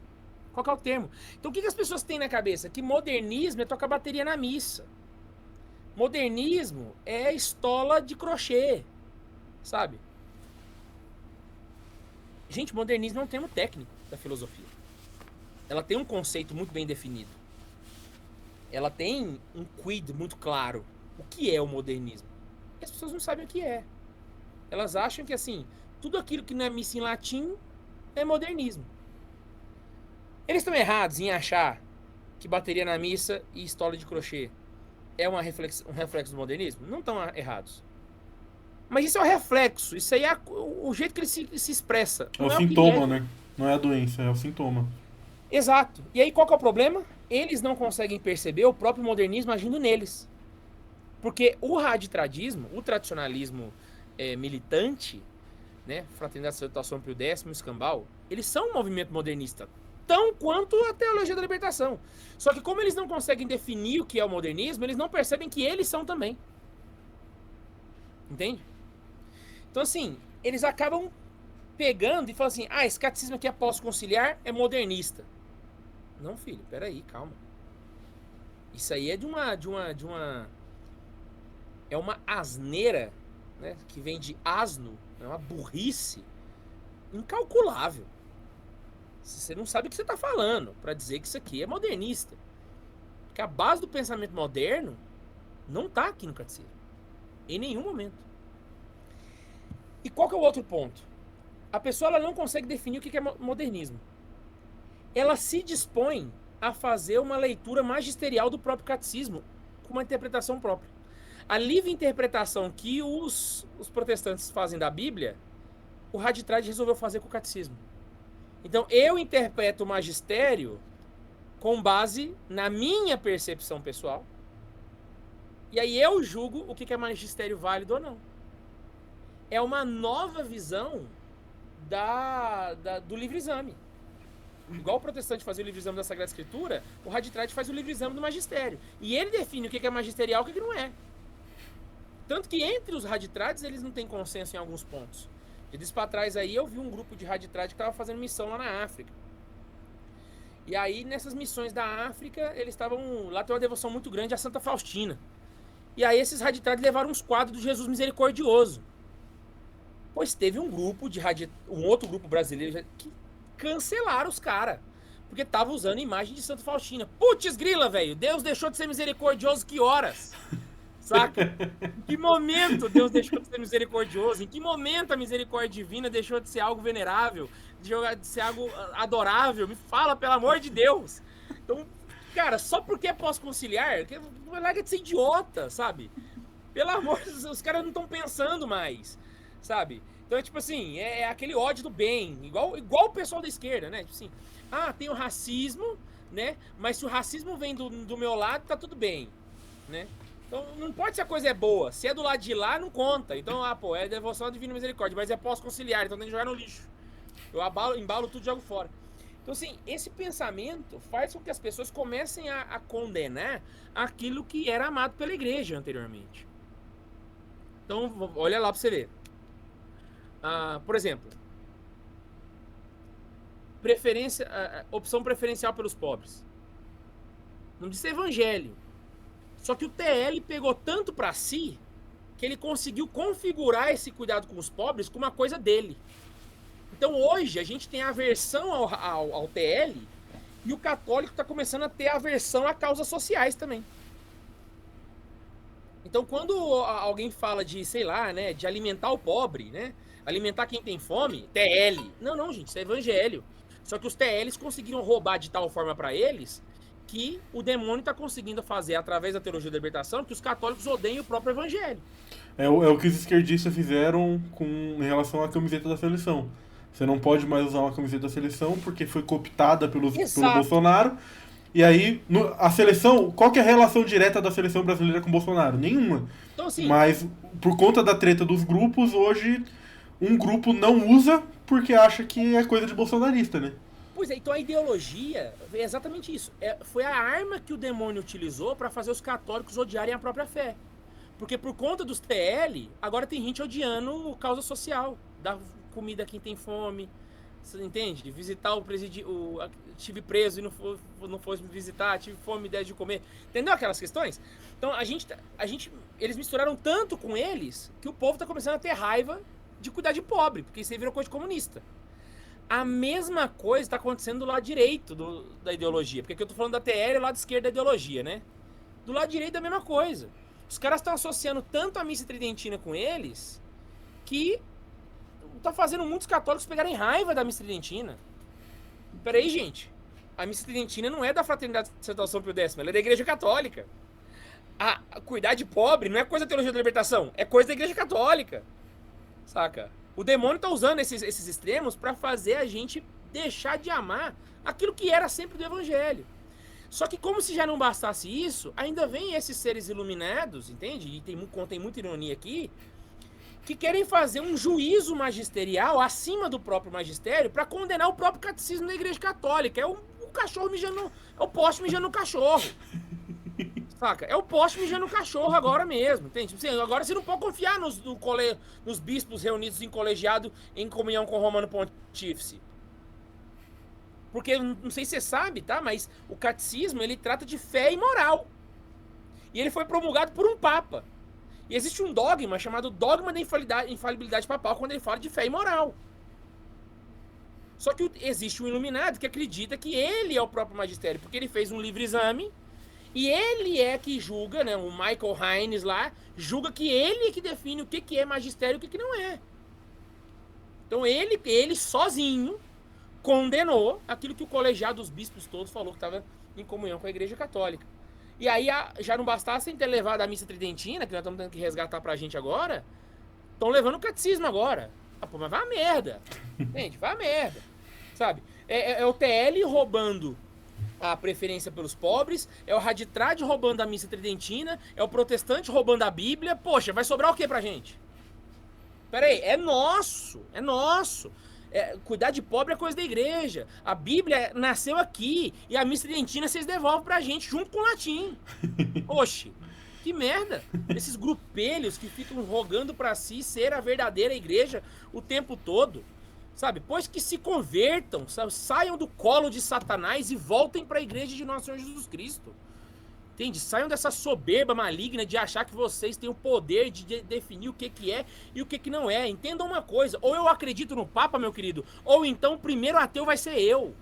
Qual que é o termo? Então o que as pessoas têm na cabeça? Que modernismo é tocar bateria na missa. Modernismo é estola de crochê, sabe? Gente, modernismo é um termo técnico da filosofia. Ela tem um conceito muito bem definido. Ela tem um quid muito claro. O que é o modernismo? E as pessoas não sabem o que é. Elas acham que, assim, tudo aquilo que não é missa em latim é modernismo. Eles estão errados em achar que bateria na missa e estola de crochê é um reflexo do modernismo? Não estão errados. Mas isso é o reflexo. Isso aí é o jeito que ele se expressa. É o Não é o que ele sintoma, é. né? Não é a doença, é o sintoma. Exato. E aí qual que é o problema? Eles não conseguem perceber o próprio modernismo agindo neles. Porque o radicalismo, o tradicionalismo militante, né, Fraternidade, Salutação, Pio X, Escambau, eles são um movimento modernista, tão quanto a teologia da libertação. Só que como eles não conseguem definir o que é o modernismo, eles não percebem que eles são também. Entende? Então, assim, eles acabam pegando e falando assim, esse catecismo aqui é pós-conciliar, é modernista. Não, filho, peraí, calma. Isso aí é de uma é uma asneira né, que vem de asno, é uma burrice incalculável. Você não sabe o que você está falando para dizer que isso aqui é modernista. Porque a base do pensamento moderno não está aqui no catecismo. Em nenhum momento. E qual que é o outro ponto? A pessoa ela não consegue definir o que é modernismo. Ela se dispõe a fazer uma leitura magisterial do próprio catecismo com uma interpretação própria. A livre interpretação que os protestantes fazem da Bíblia, o Haditrade resolveu fazer com o catecismo. Então, eu interpreto o magistério com base na minha percepção pessoal. E aí eu julgo o que é magistério válido ou não. É uma nova visão do livre-exame. Igual o protestante fazia o livre-exame da Sagrada Escritura, o Haditrade faz o livre-exame do magistério. E ele define o que é magisterial e o que não é. Tanto que entre os Haditrades eles não têm consenso em alguns pontos. De dias para trás aí eu vi um grupo de Haditrade que estava fazendo missão lá na África. E aí nessas missões da África, eles estavam... Lá tem uma devoção muito grande a Santa Faustina. E aí esses Haditrades levaram uns quadros do Jesus Misericordioso. Pois teve um grupo de um outro grupo brasileiro que cancelaram os caras. Porque tava usando a imagem de Santa Faustina. Putz grila, velho. Deus deixou de ser misericordioso que horas? Saca? Em que momento Deus deixou de ser misericordioso? Em que momento a misericórdia divina deixou de ser algo venerável? De ser algo adorável? Me fala, pelo amor de Deus. Então, cara, só porque é pós-conciliar, larga de ser idiota, sabe? Pelo amor de Deus, os caras não estão pensando mais, sabe? Então é tipo assim, é aquele ódio do bem, igual o pessoal da esquerda, né? Tipo assim, tem o racismo, né? Mas se o racismo vem do meu lado, tá tudo bem, né? Então não importa se a coisa é boa, se é do lado de lá, não conta. Então, é devoção à divina misericórdia, mas é pós-conciliar, então tem que jogar no lixo. Eu embalo tudo e jogo fora. Então assim, esse pensamento faz com que as pessoas comecem a condenar aquilo que era amado pela igreja anteriormente. Então, olha lá pra você ver. Por exemplo, opção preferencial pelos pobres. Não disse evangelho. Só que o TL pegou tanto para si que ele conseguiu configurar esse cuidado com os pobres como uma coisa dele. Então hoje a gente tem aversão ao TL e o católico está começando a ter aversão a causas sociais também. Então quando alguém fala de, sei lá, né, de alimentar o pobre, né, alimentar quem tem fome, TL. Não, gente, isso é evangelho. Só que os TLs conseguiram roubar de tal forma para eles que o demônio está conseguindo fazer, através da teologia da libertação, que os católicos odeiem o próprio evangelho. É o que os esquerdistas fizeram em relação à camiseta da seleção. Você não pode mais usar uma camiseta da seleção porque foi cooptada pelo Bolsonaro. E aí, a seleção, qual que é a relação direta da seleção brasileira com o Bolsonaro? Nenhuma. Então, assim, mas, por conta da treta dos grupos, hoje um grupo não usa porque acha que é coisa de bolsonarista, né? Pois é, então a ideologia é exatamente isso. Foi a arma que o demônio utilizou para fazer os católicos odiarem a própria fé. Porque por conta dos TL, agora tem gente odiando causa social. Dar comida a quem tem fome, você entende? Visitar o presídio, estive preso e não fosse me visitar, tive fome e ideia de comer. Entendeu aquelas questões? Então eles misturaram tanto com eles que o povo tá começando a ter raiva de cuidar de pobre, porque isso aí virou coisa de comunista. A mesma coisa está acontecendo do lado direito da ideologia. Porque aqui eu tô falando da TL e do lado esquerdo da ideologia, né? Do lado direito é a mesma coisa. Os caras estão associando tanto a missa tridentina com eles que tá fazendo muitos católicos pegarem raiva da missa tridentina. Peraí, gente. A missa tridentina não é da Fraternidade de São Pio X, ela é da Igreja Católica. Cuidar de pobre não é coisa da teologia da libertação, é coisa da Igreja Católica. Saca? O demônio tá usando esses extremos para fazer a gente deixar de amar aquilo que era sempre do evangelho. Só que como se já não bastasse isso, ainda vem esses seres iluminados, entende? E tem muita ironia aqui, que querem fazer um juízo magisterial acima do próprio magistério para condenar o próprio catecismo da Igreja Católica. É o cachorro mijando, é o poste mijando no cachorro. Saca? É o poste mijando no cachorro agora mesmo, entende? Agora você não pode confiar nos bispos reunidos em colegiado em comunhão com o Romano Pontífice. Porque, não sei se você sabe, tá? Mas o catecismo, ele trata de fé e moral. E ele foi promulgado por um papa. E existe um dogma chamado dogma da infalibilidade papal quando ele fala de fé e moral. Só que existe um iluminado que acredita que ele é o próprio magistério, porque ele fez um livre exame e ele é que julga, né? O Michael Hines lá, julga que ele é que define o que é magistério e o que não é. Então ele sozinho condenou aquilo que o colegiado dos bispos todos falou que estava em comunhão com a Igreja Católica. E aí já não bastasse ter levado a missa tridentina, que nós estamos tendo que resgatar pra gente agora, estão levando o catecismo agora. Ah, pô, mas vai a merda. Gente, vai a merda. Sabe? É o TL roubando a preferência pelos pobres, é o Raditrade roubando a missa tridentina, é o protestante roubando a Bíblia. Poxa, vai sobrar o que pra gente? Pera aí, é nosso, é nosso. Cuidar de pobre é coisa da igreja. A Bíblia nasceu aqui e a missa tridentina vocês devolvem pra gente junto com o latim. Oxe, que merda. Esses grupelhos que ficam rogando pra si ser a verdadeira igreja o tempo todo. Sabe? Pois que se convertam, sabe? Saiam do colo de Satanás e voltem pra igreja de nosso Senhor Jesus Cristo. Entende? Saiam dessa soberba maligna de achar que vocês têm o poder de definir o que é e o que não é. Entendam uma coisa, ou eu acredito no Papa, meu querido, ou então o primeiro ateu vai ser eu.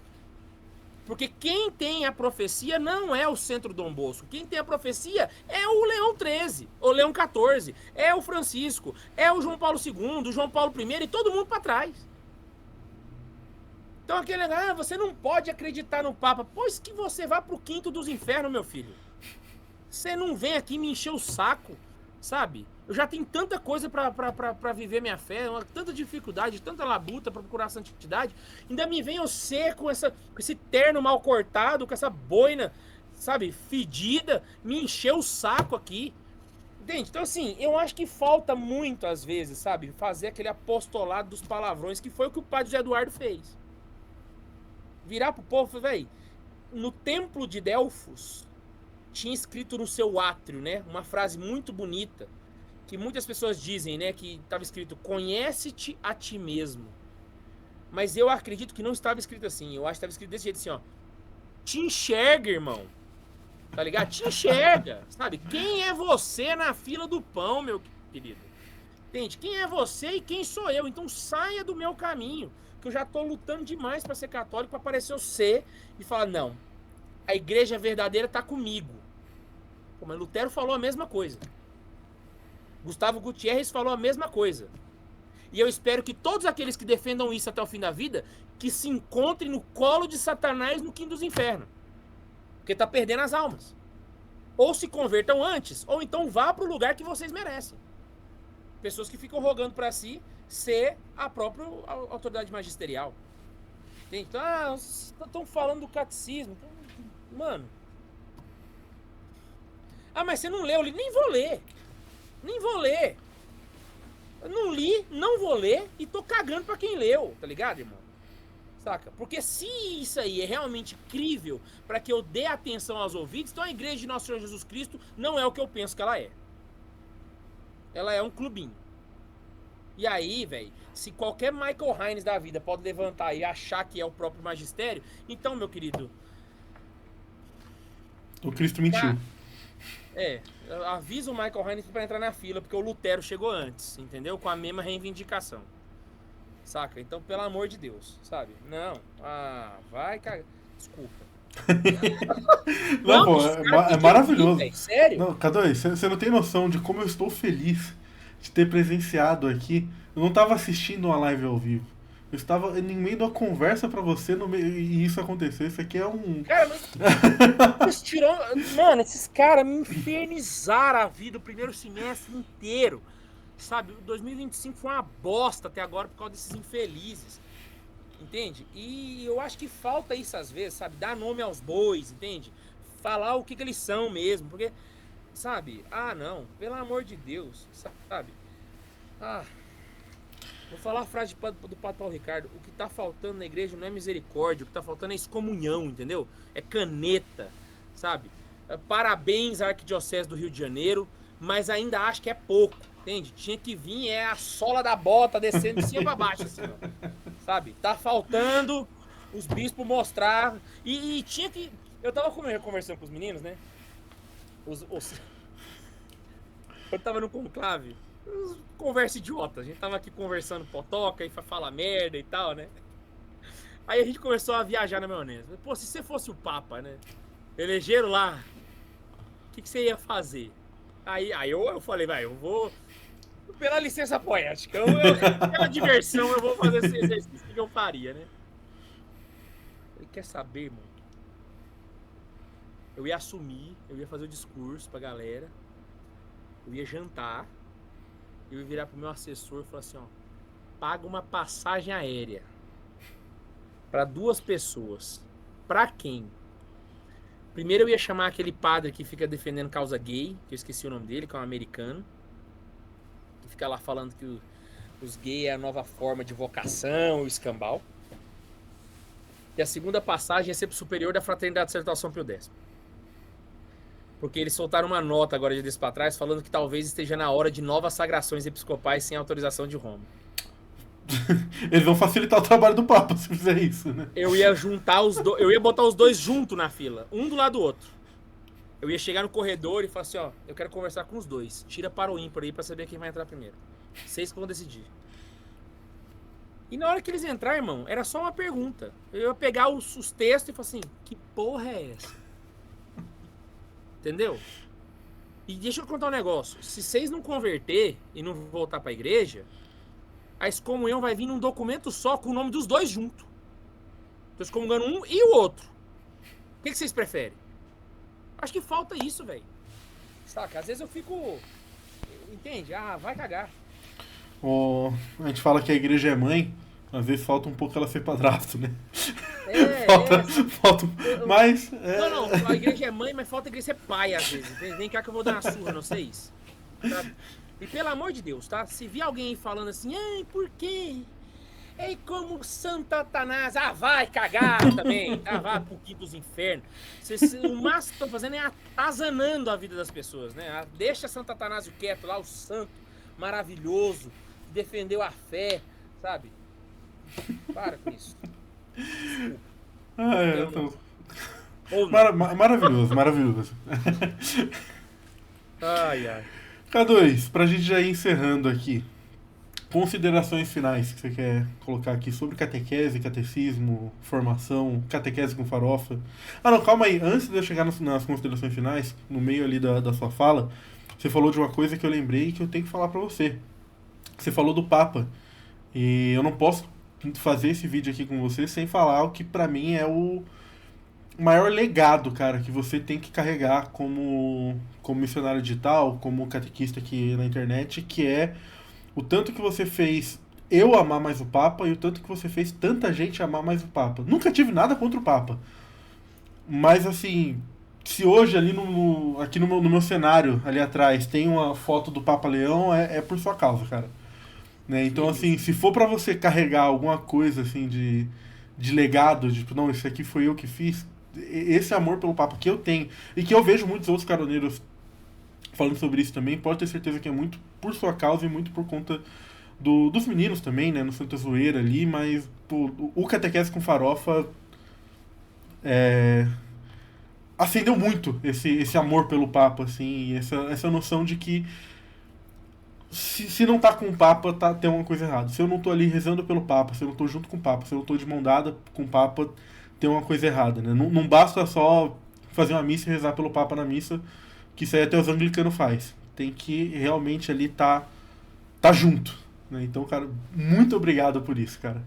Porque quem tem a profecia não é o Centro Dom Bosco. Quem tem a profecia é o Leão XIII, o Leão XIV, é o Francisco, é o João Paulo II, o João Paulo I e todo mundo para trás. Então aquele negócio, você não pode acreditar no Papa. Pois que você vá pro quinto dos infernos, meu filho. Você não vem aqui me encher o saco, sabe? Eu já tenho tanta coisa pra viver minha fé, tanta dificuldade, tanta labuta pra procurar santidade. Ainda me vem você com esse terno mal cortado, com essa boina, sabe, fedida, me encher o saco aqui. Entende? Então assim, eu acho que falta muito às vezes, sabe? Fazer aquele apostolado dos palavrões, que foi o que o padre José Eduardo fez. Virar pro povo e falar, velho, no templo de Delfos, tinha escrito no seu átrio, né, uma frase muito bonita, que muitas pessoas dizem, né, que estava escrito, conhece-te a ti mesmo. Mas eu acredito que não estava escrito assim, eu acho que estava escrito desse jeito assim, ó, te enxerga, irmão, tá ligado? Te enxerga, sabe? Quem é você na fila do pão, meu querido? Entende? Quem é você e quem sou eu? Então saia do meu caminho, que eu já tô lutando demais para ser católico, para aparecer o ser e falar, não, a igreja verdadeira tá comigo. Pô, mas Lutero falou a mesma coisa. Gustavo Gutierrez falou a mesma coisa. E eu espero que todos aqueles que defendam isso até o fim da vida, que se encontrem no colo de Satanás no quinto dos infernos. Porque tá perdendo as almas. Ou se convertam antes, ou então vá pro lugar que vocês merecem. Pessoas que ficam rogando para si ser a própria autoridade magisterial. Então, estão falando do catecismo. Mano. Ah, mas você não leu? Nem vou ler. Nem vou ler. Eu não li, não vou ler e tô cagando pra quem leu, tá ligado, irmão? Saca? Porque se isso aí é realmente crível pra que eu dê atenção aos ouvidos, então a igreja de Nosso Senhor Jesus Cristo não é o que eu penso que ela é. Ela é um clubinho. E aí, velho, se qualquer Michael Hines da vida pode levantar e achar que é o próprio magistério, então, meu querido... O Cristo mentiu. Avisa o Michael Hines pra entrar na fila, porque o Lutero chegou antes, entendeu? Com a mesma reivindicação. Saca? Então, pelo amor de Deus, sabe? Não. Vai, cara. Desculpa. Não, pô, é maravilhoso. Aqui, sério? Não, K2, você não tem noção de como eu estou feliz de ter presenciado aqui. Eu não estava assistindo uma live ao vivo. Eu estava em meio de uma conversa pra você e isso aconteceu. Isso aqui é um... Cara, mas mano, esses caras me infernizaram a vida o primeiro semestre inteiro. Sabe, 2025 foi uma bosta até agora por causa desses infelizes. Entende? E eu acho que falta isso às vezes, sabe? Dar nome aos bois, entende? Falar o que eles são mesmo. Porque, sabe? Ah, não. Pelo amor de Deus, sabe? Vou falar a frase do Padre Paulo Ricardo. O que tá faltando na igreja não é misericórdia. O que tá faltando é excomunhão, entendeu? É caneta, sabe? Parabéns à Arquidiocese do Rio de Janeiro, mas ainda acho que é pouco, entende? Tinha que vir a sola da bota descendo de cima pra baixo, assim, ó, sabe? Tá faltando os bispos mostrar. E tinha que... Eu tava conversando com os meninos, né? Eu tava no conclave, conversa idiota. A gente tava aqui conversando potoca e fala merda e tal, né? Aí a gente começou a viajar na maionese. Pô, se você fosse o Papa, né? Elegeram lá, o que você ia fazer? Aí eu falei, vai, eu vou. Pela licença poética, pela diversão, eu vou fazer esse exercício que eu faria, né? Ele quer saber, irmão? Eu ia assumir, eu ia fazer o discurso pra galera, eu ia jantar, eu ia virar pro meu assessor e falar assim, ó, paga uma passagem aérea para 2 pessoas. Pra quem? Primeiro eu ia chamar aquele padre que fica defendendo causa gay, que eu esqueci o nome dele, que é um americano, que fica lá falando que os gays é a nova forma de vocação, o escambau. E a segunda passagem ia ser pro superior da Fraternidade Sacerdotal São Pio X. Porque eles soltaram uma nota agora de dias pra trás falando que talvez esteja na hora de novas sagrações episcopais sem autorização de Roma. Eles vão facilitar o trabalho do Papa se fizer isso, né? Eu ia juntar eu ia botar os dois junto na fila, um do lado do outro. Eu ia chegar no corredor e falar assim, ó, eu quero conversar com os dois. Tira para o ímpar aí pra saber quem vai entrar primeiro. Vocês que vão decidir. E na hora que eles entraram, irmão, era só uma pergunta. Eu ia pegar os textos e falar assim, que porra é essa? Entendeu? E deixa eu contar um negócio. Se vocês não converter e não voltar pra igreja, a excomunhão vai vir num documento só com o nome dos dois junto. Tô excomungando um e o outro. O que vocês preferem? Acho que falta isso, velho. Saca? Às vezes eu fico... Entende? Ah, vai cagar. A gente fala que a igreja é mãe, às vezes falta um pouco ela ser padrasto, né? Falta. Mas. Não, a igreja é mãe, mas falta a igreja ser pai, às vezes. Vem cá que eu vou dar uma surra, não sei isso. Tá? E pelo amor de Deus, tá? Se vir alguém aí falando assim, ai, por quê? É como Santo Satanás. Ah, vai cagar também. Ah, vai pro quinto dos infernos. O máximo que estão fazendo é atazanando a vida das pessoas, né? Deixa Santo Satanás quieto lá, o santo maravilhoso, que defendeu a fé, sabe? Para com isso. Maravilhoso, maravilhoso. Ai. K2, pra gente já ir encerrando aqui, considerações finais que você quer colocar aqui sobre catequese, catecismo, formação, catequese com farofa. Ah, não, calma aí. Antes de eu chegar nas considerações finais, no meio ali da sua fala, você falou de uma coisa que eu lembrei que eu tenho que falar pra você. Você falou do Papa. E eu não posso fazer esse vídeo aqui com você sem falar o que pra mim é o maior legado, cara, que você tem que carregar como missionário digital, como catequista aqui na internet, que é o tanto que você fez eu amar mais o Papa e o tanto que você fez tanta gente amar mais o Papa. Nunca tive nada contra o Papa. Mas, assim, se hoje ali aqui no meu cenário, ali atrás, tem uma foto do Papa Leão, é por sua causa, cara. Né? Então, assim, se for pra você carregar alguma coisa, assim, de legado, de, tipo, não, isso aqui foi eu que fiz, esse amor pelo Papa que eu tenho, e que eu vejo muitos outros caroneiros falando sobre isso também, pode ter certeza que é muito por sua causa e muito por conta dos meninos também, né, no Santa Zoeira ali, mas pô, o Catequese com Farofa acendeu muito esse amor pelo Papa, assim, e essa noção de que se não tá com o Papa, tem uma coisa errada. Se eu não tô ali rezando pelo Papa, se eu não tô junto com o Papa, se eu não tô de mão dada com o Papa, tem uma coisa errada, né? Não basta só fazer uma missa e rezar pelo Papa na missa, que isso aí até os anglicanos faz. Tem que realmente ali tá junto, né? Então, cara, muito obrigado por isso, cara.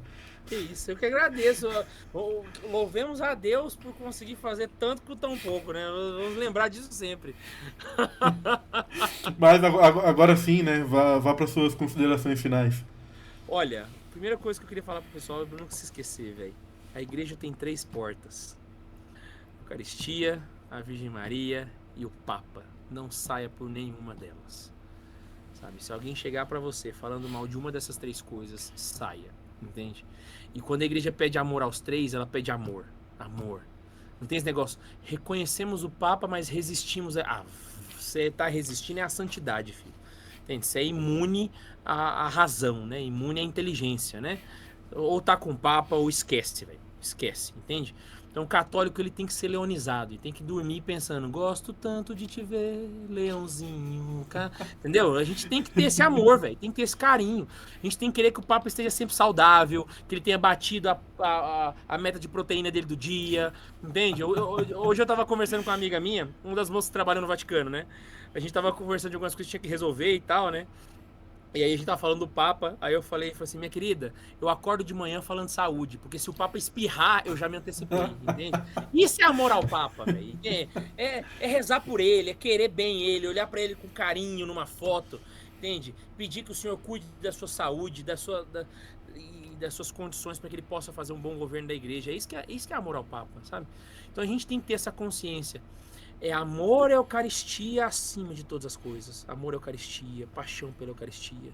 Que isso, eu que agradeço. Louvemos a Deus por conseguir fazer tanto com tão pouco, né? Vamos lembrar disso sempre. Mas agora sim, né? Vá para suas considerações finais. Olha, a primeira coisa que eu queria falar pro pessoal é pra não se esquecer, velho. A igreja tem 3 portas: a Eucaristia, a Virgem Maria e o Papa. Não saia por nenhuma delas. Sabe? Se alguém chegar pra você falando mal de uma dessas 3 coisas, saia. Entende? E quando a igreja pede amor aos 3, ela pede amor. Amor. Não tem esse negócio. Reconhecemos o Papa, mas resistimos a... você tá resistindo à santidade, filho. Entende? Você é imune à razão, né? Imune à inteligência, né? Ou tá com o Papa ou esquece, velho. Esquece, entende? Então o católico ele tem que ser leonizado, e tem que dormir pensando, gosto tanto de te ver, leãozinho, entendeu? A gente tem que ter esse amor, velho, tem que ter esse carinho. A gente tem que querer que o Papa esteja sempre saudável, que ele tenha batido a meta de proteína dele do dia, entende? Hoje eu tava conversando com uma amiga minha, uma das moças que trabalha no Vaticano, né? A gente tava conversando de algumas coisas que tinha que resolver e tal, né? E aí a gente tava falando do Papa, aí eu falei assim, minha querida, eu acordo de manhã falando saúde, porque se o Papa espirrar, eu já me antecipei, entende? Isso é amor ao Papa, velho. É rezar por ele, é querer bem ele, olhar para ele com carinho numa foto, entende? Pedir que o Senhor cuide da sua saúde, das suas condições para que ele possa fazer um bom governo da igreja. Isso que é amor ao Papa, sabe? Então a gente tem que ter essa consciência. É amor à Eucaristia acima de todas as coisas. Amor à Eucaristia, paixão pela Eucaristia.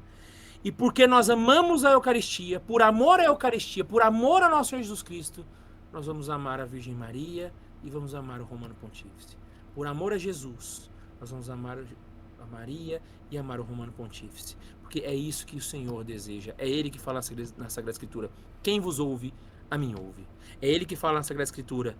E porque nós amamos a Eucaristia, por amor à Eucaristia, por amor a nosso Senhor Jesus Cristo, nós vamos amar a Virgem Maria e vamos amar o Romano Pontífice. Por amor a Jesus, nós vamos amar a Maria e amar o Romano Pontífice. Porque é isso que o Senhor deseja. É Ele que fala na Sagrada Escritura. Quem vos ouve, a mim ouve. É Ele que fala na Sagrada Escritura.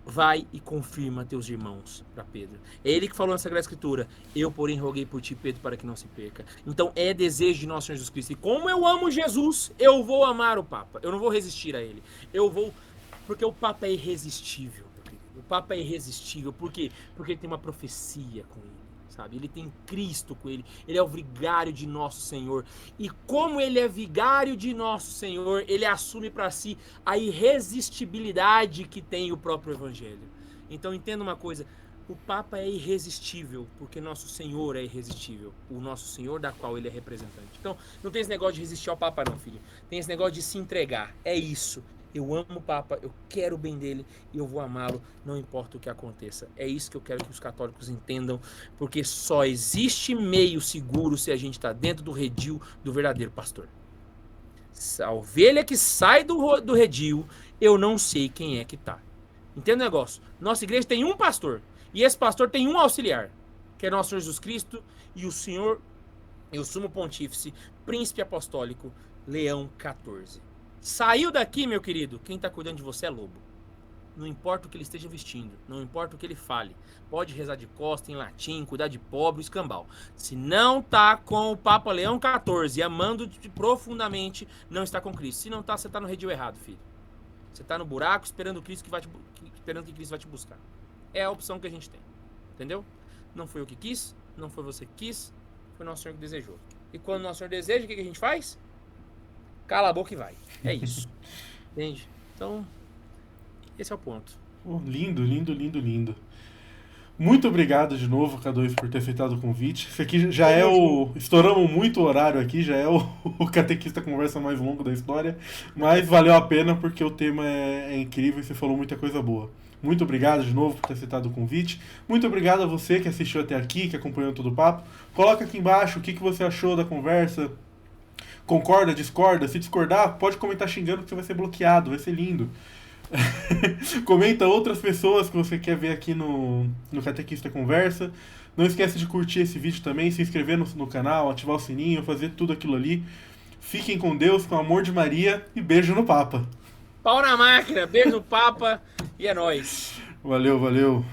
Vai e confirma teus irmãos, para Pedro. É ele que falou na Sagrada Escritura, eu porém roguei por ti, Pedro, para que não se perca. Então é desejo de nosso Senhor Jesus Cristo. E como eu amo Jesus, eu vou amar o Papa. Eu não vou resistir a ele. Eu vou, porque o Papa é irresistível. O Papa é irresistível. Por quê? Porque ele tem uma profecia com ele. Sabe? Ele tem Cristo com ele, ele é o vigário de nosso Senhor, e como ele é vigário de nosso Senhor, ele assume para si a irresistibilidade que tem o próprio Evangelho. Então entenda uma coisa, o Papa é irresistível, porque nosso Senhor é irresistível, o nosso Senhor da qual ele é representante. Então não tem esse negócio de resistir ao Papa não, filho, tem esse negócio de se entregar, é isso. Eu amo o Papa, eu quero o bem dele e eu vou amá-lo, não importa o que aconteça. É isso que eu quero que os católicos entendam, porque só existe meio seguro se a gente está dentro do redil do verdadeiro pastor. A ovelha que sai do redil, eu não sei quem é que tá. Entende o negócio? Nossa igreja tem um pastor, e esse pastor tem um auxiliar, que é nosso Senhor Jesus Cristo e o Senhor, e o Sumo Pontífice, Príncipe Apostólico, Leão XIV. Saiu daqui, meu querido, quem está cuidando de você é lobo. Não importa o que ele esteja vestindo, não importa o que ele fale. Pode rezar de costa, em latim, cuidar de pobre, escambau. Se não tá com o Papa Leão XIV, amando-te profundamente, não está com Cristo. Se não tá, você tá no redil errado, filho. Você tá no buraco esperando que Cristo vai te buscar. É a opção que a gente tem. Entendeu? Não foi eu que quis, não foi você que quis, foi nosso Senhor que desejou. E quando nosso Senhor deseja, o que a gente faz? Cala a boca e vai. É isso. Entende? Então, esse é o ponto. Oh, lindo, lindo, lindo, lindo. Muito obrigado de novo, K2, por ter aceitado o convite. Isso aqui já é o... Estouramos muito o horário aqui, já é o Catequista Conversa mais longo da história. Mas valeu a pena porque o tema é incrível e você falou muita coisa boa. Muito obrigado de novo por ter aceitado o convite. Muito obrigado a você que assistiu até aqui, que acompanhou todo o papo. Coloca aqui embaixo o que você achou da conversa. Concorda, discorda? Se discordar, pode comentar xingando que você vai ser bloqueado, vai ser lindo. Comenta outras pessoas que você quer ver aqui no Catequista Conversa. Não esquece de curtir esse vídeo também, se inscrever no canal, ativar o sininho, fazer tudo aquilo ali. Fiquem com Deus, com o amor de Maria e beijo no Papa. Pau na máquina, beijo no Papa e é nóis. Valeu, valeu.